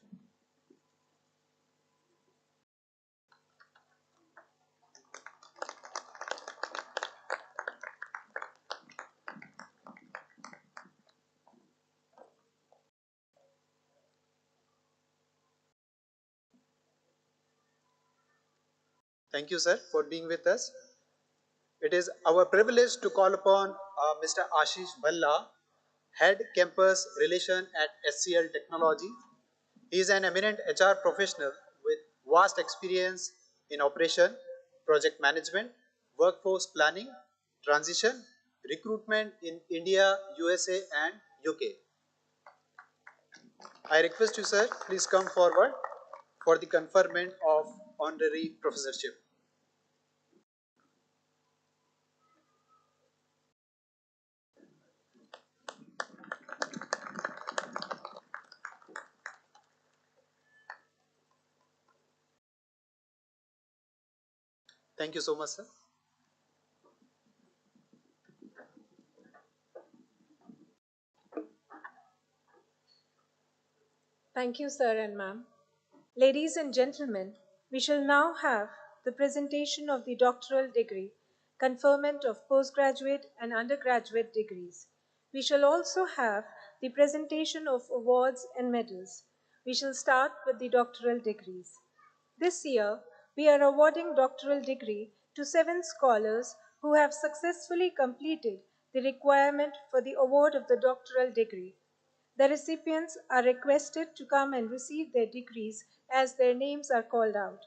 Thank you, sir, for being with us. It is our privilege to call upon Mr. Ashish Bhalla, Head Campus Relation at SCL Technology. He is an eminent HR professional with vast experience in operation, project management, workforce planning, transition, recruitment in India, USA and UK. I request you, sir, please come forward for the conferment of honorary professorship. Thank you so much, sir. Thank you, sir and ma'am. Ladies and gentlemen, we shall now have the presentation of the doctoral degree, conferment of postgraduate and undergraduate degrees. We shall also have the presentation of awards and medals. We shall start with the doctoral degrees. This year, we are awarding doctoral degree to 7 scholars who have successfully completed the requirement for the award of the doctoral degree. The recipients are requested to come and receive their degrees as their names are called out.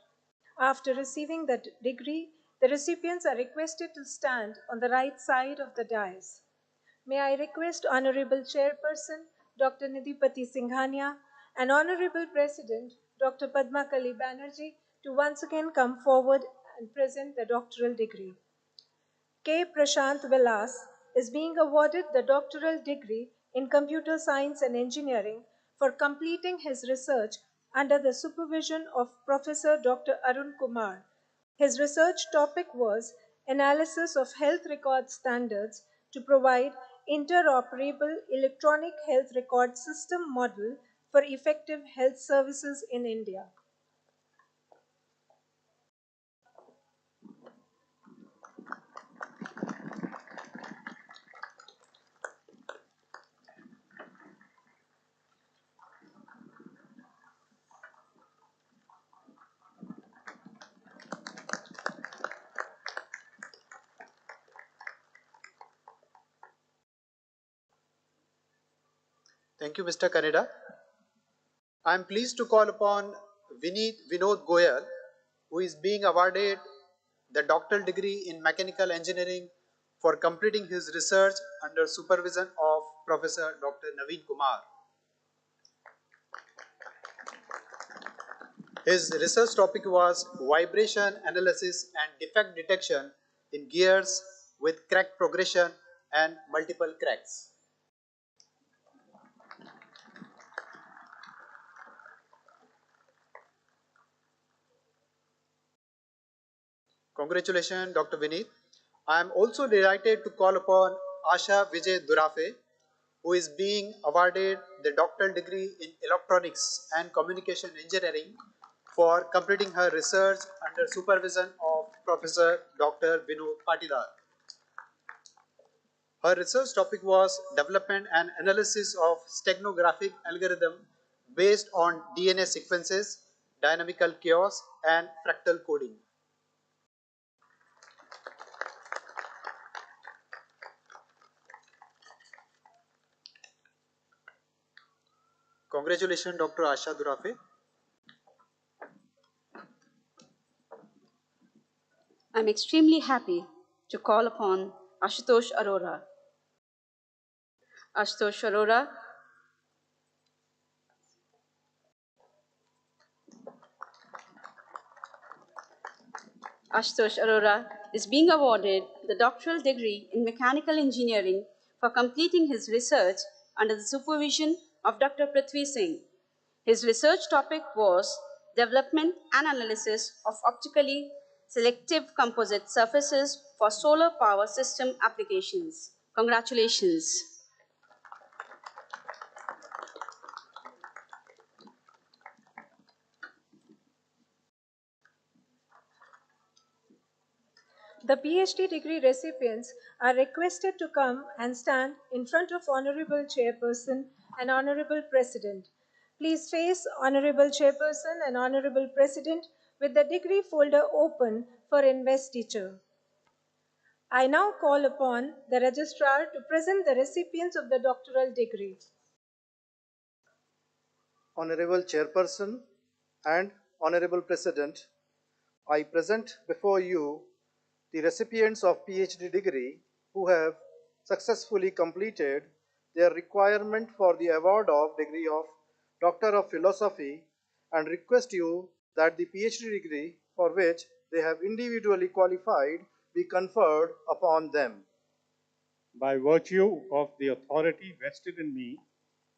After receiving the degree, the recipients are requested to stand on the right side of the dais. May I request Honorable Chairperson Dr. Nidhipati Singhania and Honorable President Dr. Padmakali Banerjee to once again come forward and present the doctoral degree. K. Prashant Vilas is being awarded the doctoral degree in Computer Science and Engineering for completing his research under the supervision of Professor Dr. Arun Kumar. His research topic was analysis of health record standards to provide interoperable electronic health record system model for effective health services in India. Thank you, Mr. Kaneda. I am pleased to call upon Vinod Goyal, who is being awarded the doctoral degree in mechanical engineering for completing his research under supervision of Professor Dr. Naveen Kumar. His research topic was vibration analysis and defect detection in gears with crack progression and multiple cracks. Congratulations, Dr. Vineet. I am also delighted to call upon Asha Vijay Durafe, who is being awarded the doctoral degree in Electronics and Communication Engineering for completing her research under supervision of Professor Dr. Vinod Patilar. Her research topic was development and analysis of steganographic algorithm based on DNA sequences, dynamical chaos, and fractal coding. Congratulations, Dr. Asha Durafe. I'm extremely happy to call upon Ashutosh Arora. Ashutosh Arora Ashutosh Arora is being awarded the doctoral degree in mechanical engineering for completing his research under the supervision of Dr. Prithvi Singh. His research topic was development and analysis of optically selective composite surfaces for solar power system applications. Congratulations. The PhD degree recipients are requested to come and stand in front of Honorable Chairperson and Honorable President. Please face Honorable Chairperson and Honorable President with the degree folder open for investiture. I now call upon the Registrar to present the recipients of the doctoral degree. Honorable Chairperson and Honorable President, I present before you the recipients of PhD degree who have successfully completed their requirement for the award of degree of Doctor of Philosophy and request you that the PhD degree for which they have individually qualified be conferred upon them. By virtue of the authority vested in me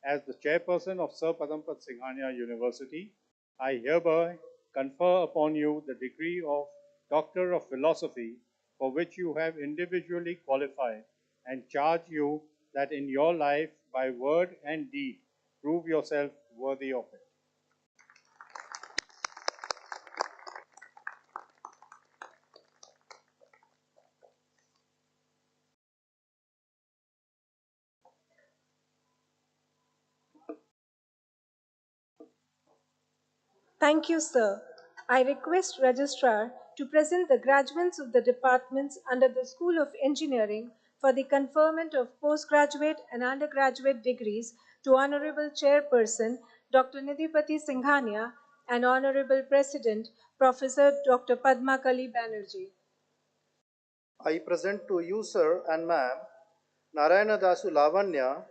as the chairperson of Sir Padampat Singhania University, I hereby confer upon you the degree of Doctor of Philosophy for which you have individually qualified and charge you that in your life by word and deed prove yourself worthy of it. Thank you, sir. I request Registrar to present the graduates of the departments under the School of Engineering for the conferment of postgraduate and undergraduate degrees to Honorable Chairperson Dr. Nidhipati Singhania and Honorable President Professor Dr. Padma Kali Banerjee. I present to you, sir and ma'am, Narayana Dasu Lavanya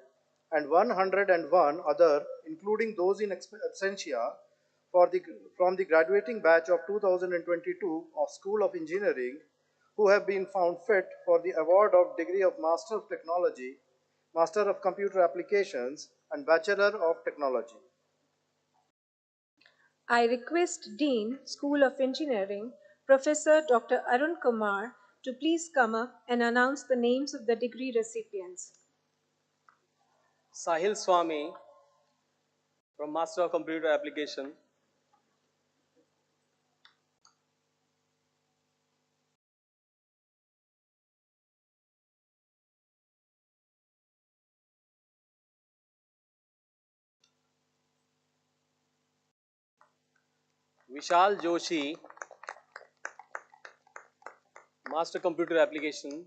and 101 other, including those in absentia, from the graduating batch of 2022 of School of Engineering, who have been found fit for the award of degree of Master of Technology, Master of Computer Applications, and Bachelor of Technology. I request Dean, School of Engineering, Professor Dr. Arun Kumar, to please come up and announce the names of the degree recipients. Sahil Swami from Master of Computer Application. Vishal Joshi, Master Computer Application.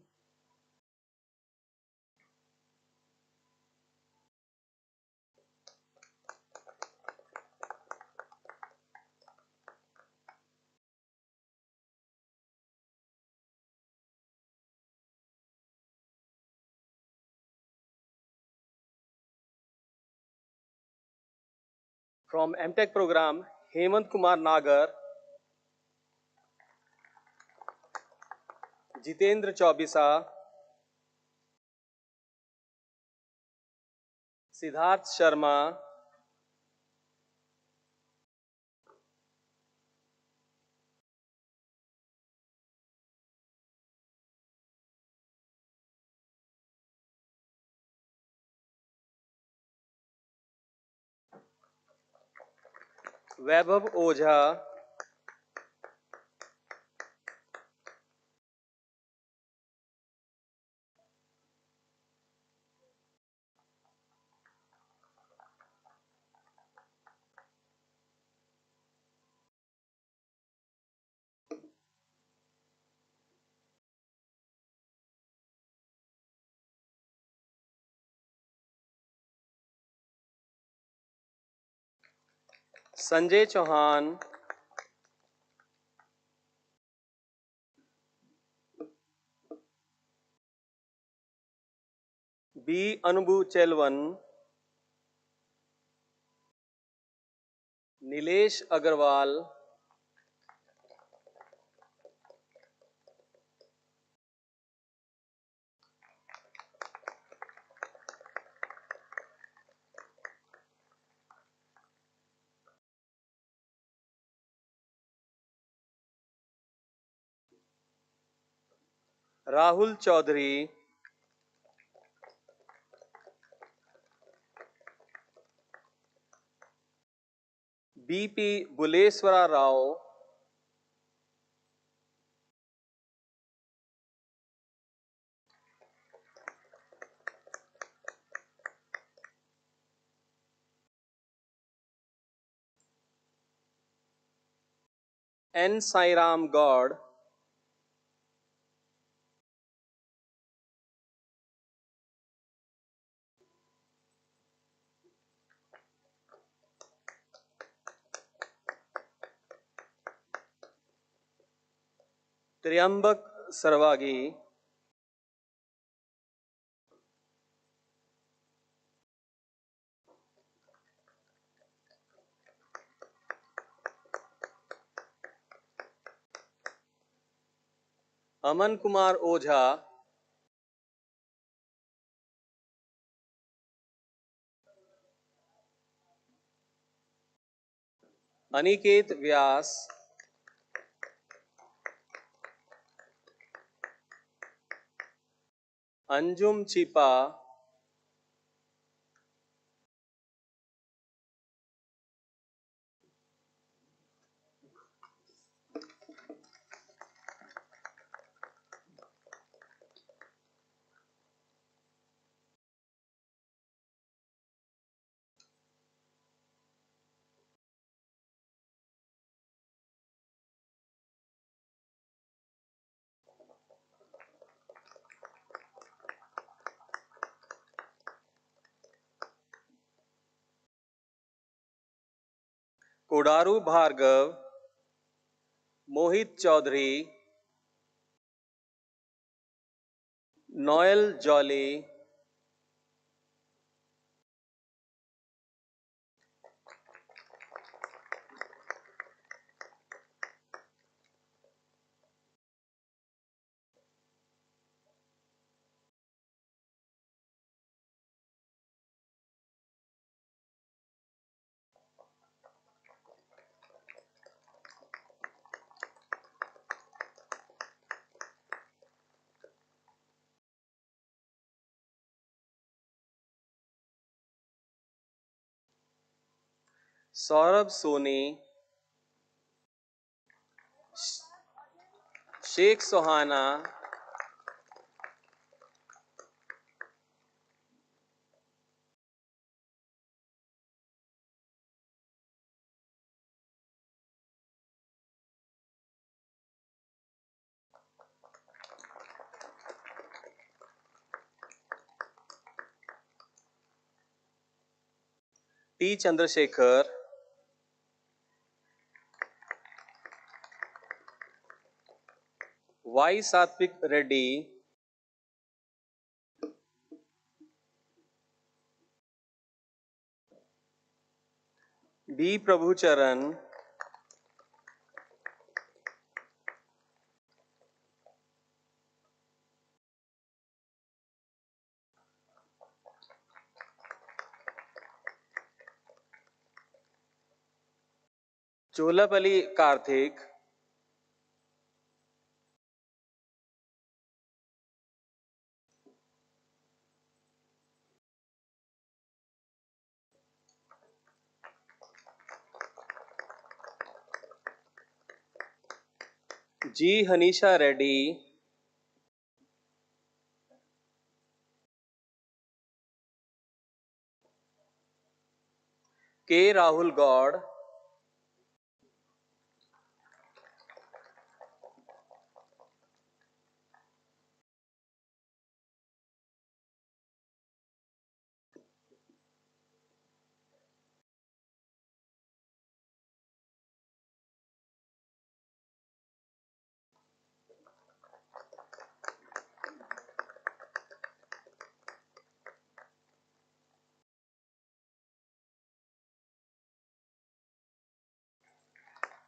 From MTech program, Hemant Kumar Nagar, Jitendra Chaubisa, Siddharth Sharma, Vaibhav Ojha, Sanjay Chauhan, B Anubhu Chelvan, Nilesh Agarwal, Rahul Chaudhary, BP Buleshwara Rao, N Sairam Goud, Tryambak Sarawagi, Aman Kumar Ojha, Aniket Vyas, Anjum Chipa, Kodaru Bhargav, Mohit Chaudhary, Noel Jolly, Saurabh Soni, Sheikh Sohana, T Chandrashekhar, Y Satvik Reddy, B Prabhucharan, Cholpali Karthik, G. Hanisha Reddy, K. Rahul God,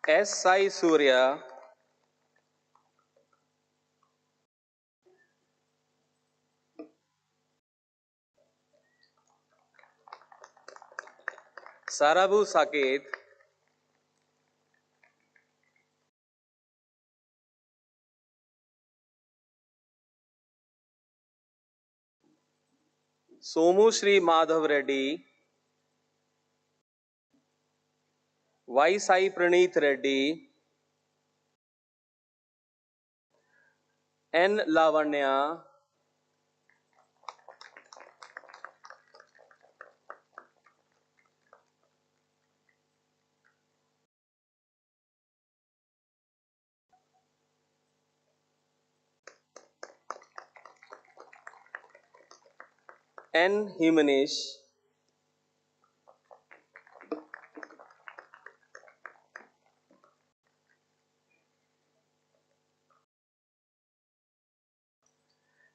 S. Sai Surya, Sarabu Saket, Somu Shri Madhav Reddy, Y. Sai Praneeth Reddy, N. Lavanya, N. Himanish,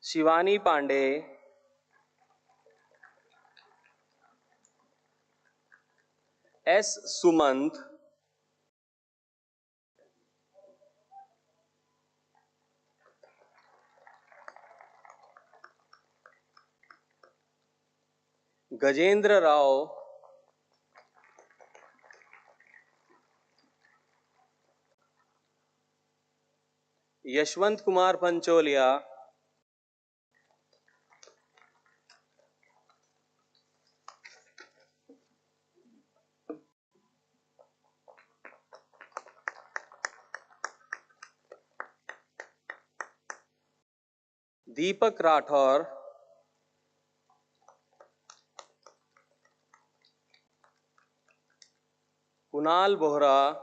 Shivani Pandey, S. Sumant, Gajendra Rao, Yashwant Kumar Pancholia, Deepak Rathor, Kunal Bohra,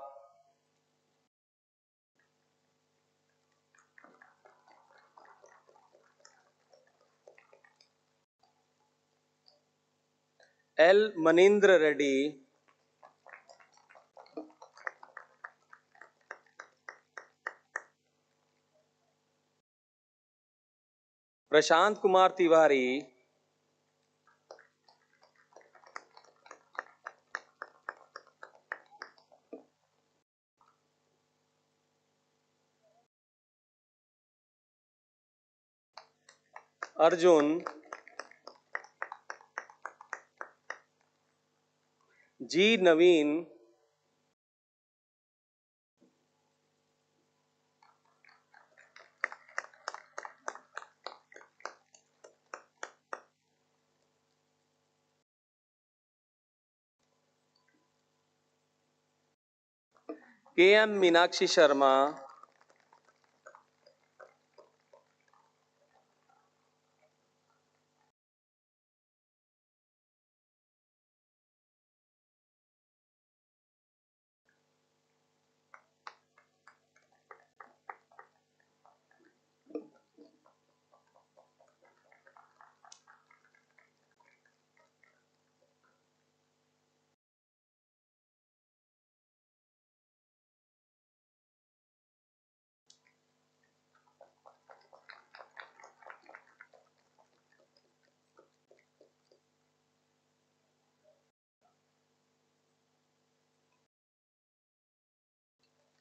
L. Manindra Reddy, Prashant Kumar Tiwari, Arjun, G. Naveen, K. M. Meenakshi Sharma,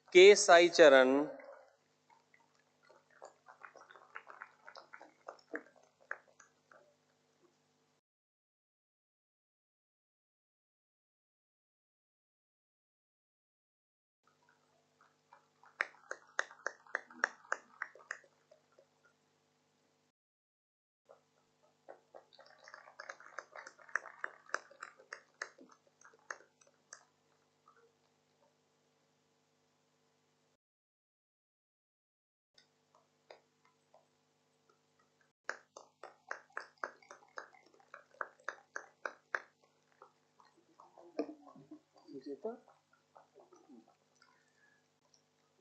K. Sai Charan,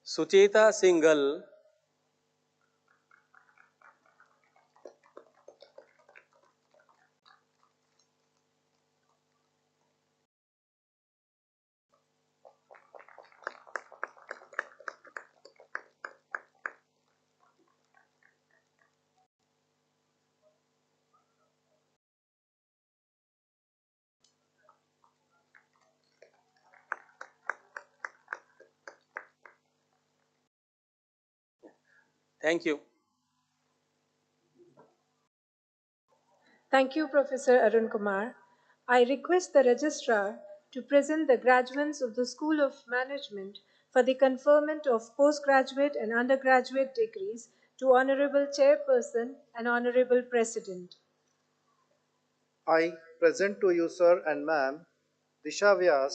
Sucheta Singhal. Thank you. Thank you, Professor Arun Kumar. I request the Registrar to present the graduates of the School of Management for the conferment of postgraduate and undergraduate degrees to Honorable Chairperson and Honorable President. I present to you, sir and ma'am, Disha Vyas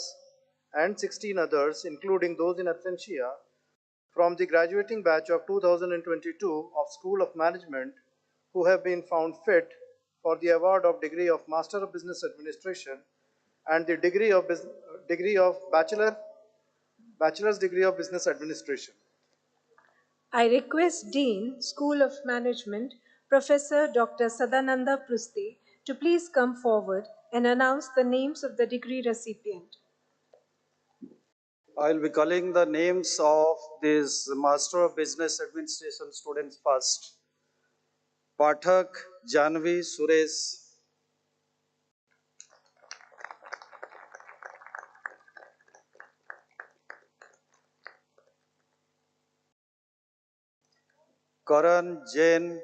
and 16 others, including those in absentia, from the graduating batch of 2022 of School of Management who have been found fit for the award of degree of Master of Business Administration and the bachelor's degree of Business Administration. I request Dean, School of Management, Professor Dr. Sadananda Prusti, to please come forward and announce the names of the degree recipient. I will be calling the names of these Master of Business Administration students first. Pathak Janvi Suresh, Karan Jain,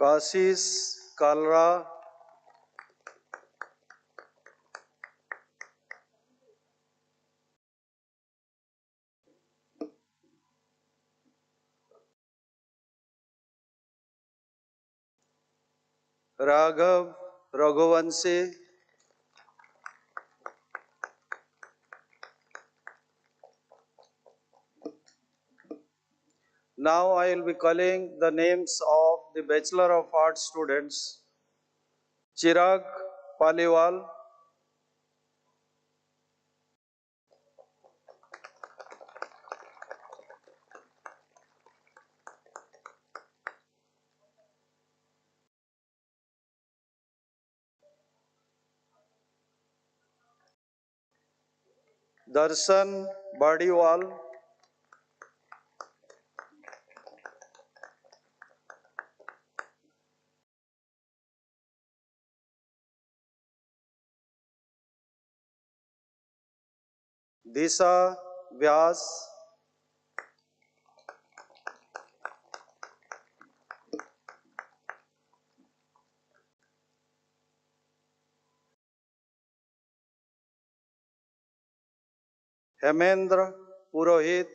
Kashish Kalra, Raghav Raghuvanshi, now I will be calling the names of the Bachelor of Arts students. Chirag Paliwal, Darshan Badiwal, Disha Vyas, Hemendra Purohit,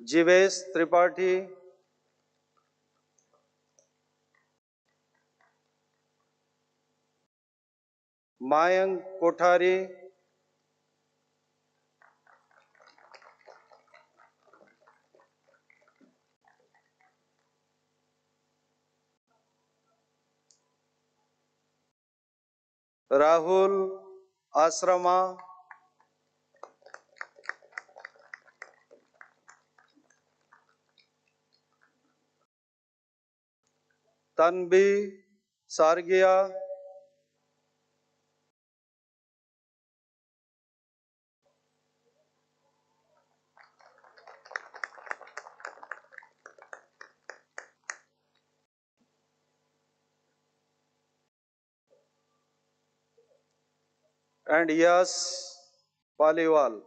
Jivesh Tripathi, Mayank Kothari, Rahul Asrama, Tanvi Sargia, and Yas Paliwal.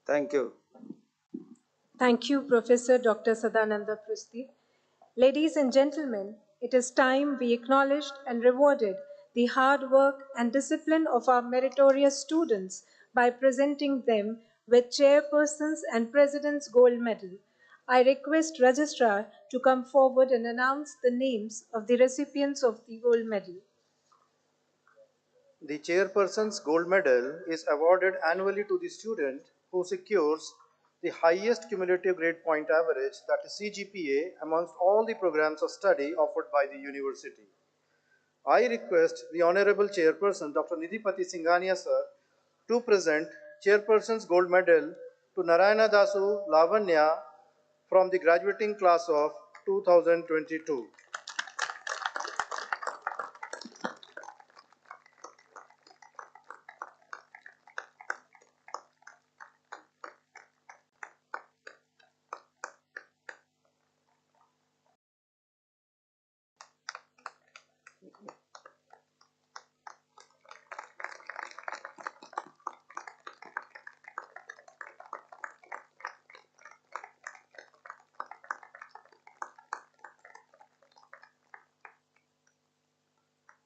Thank you. Thank you, Professor Dr. Sadananda Prusthi. Ladies and gentlemen, it is time we acknowledged and rewarded the hard work and discipline of our meritorious students by presenting them with Chairperson's and President's Gold Medal. I request Registrar to come forward and announce the names of the recipients of the Gold Medal. The Chairperson's Gold Medal is awarded annually to the student who secures the highest cumulative grade point average, that is CGPA, amongst all the programs of study offered by the university. I request the Honorable Chairperson, Dr. Nidhipati Singhania sir, to present Chairperson's Gold Medal to Narayana Dasu Lavanya from the graduating class of 2022.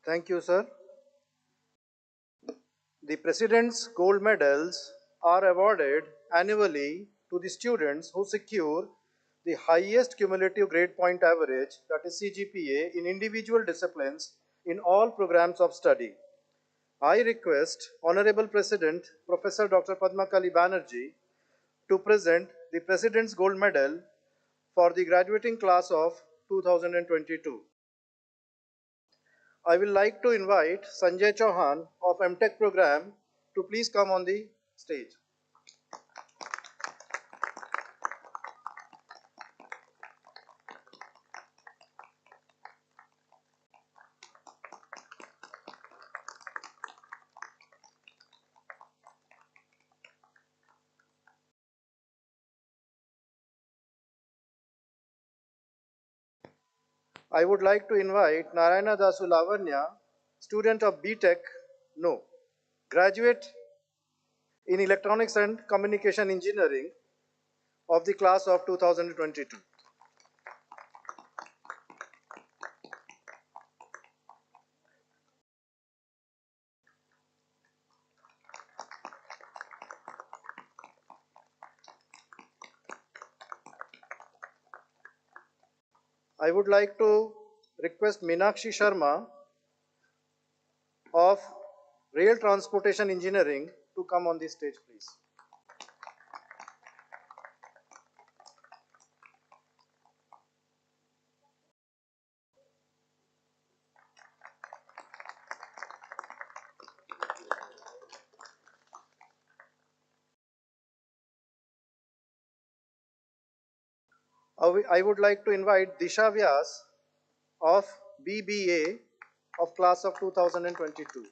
Thank you, sir. The President's Gold Medals are awarded annually to the students who secure the highest cumulative grade point average, that is CGPA, in individual disciplines in all programs of study. I request Honorable President Professor Dr. Padmakali Banerjee to present the President's Gold Medal for the graduating class of 2022. I will like to invite Sanjay Chauhan of MTech program to please come on the stage. I would like to invite Narayana Dasu Lavanya, student of graduate in Electronics and Communication Engineering of the class of 2022. I would like to request Meenakshi Sharma of Rail Transportation Engineering to come on the stage, please. I would like to invite Disha Vyas of BBA of class of 2022.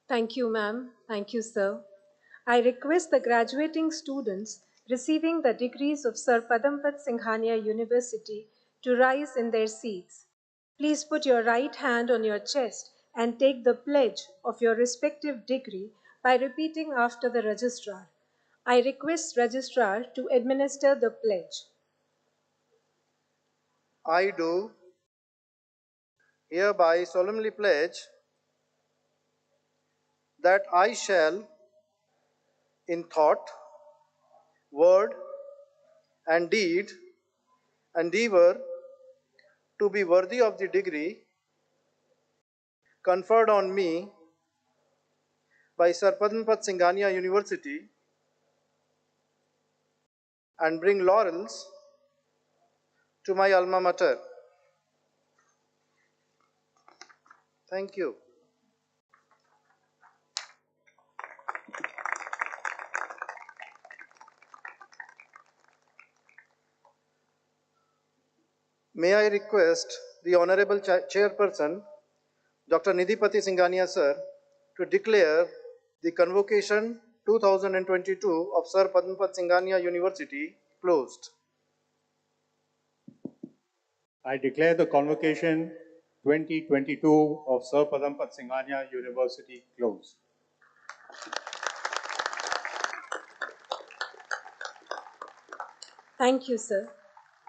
Thank you, ma'am. Thank you, sir. I request the graduating students receiving the degrees of Sir Padampat Singhania University to rise in their seats. Please put your right hand on your chest and take the pledge of your respective degree by repeating after the registrar. I request registrar to administer the pledge. I do hereby solemnly pledge that I shall, in thought, word, and deed, endeavor to be worthy of the degree conferred on me by Sir Padampat Singhania University and bring laurels to my alma mater. Thank you. May I request the Honorable Chairperson, Dr. Nidhipati Singhania sir, to declare The Convocation 2022 of Sir Padmapat Singhania University closed. I declare the Convocation 2022 of Sir Padmapat Singhania University closed. Thank you, sir.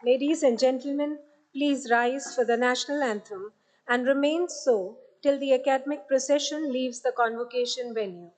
Ladies and gentlemen, please rise for the national anthem and remain so till the academic procession leaves the convocation venue.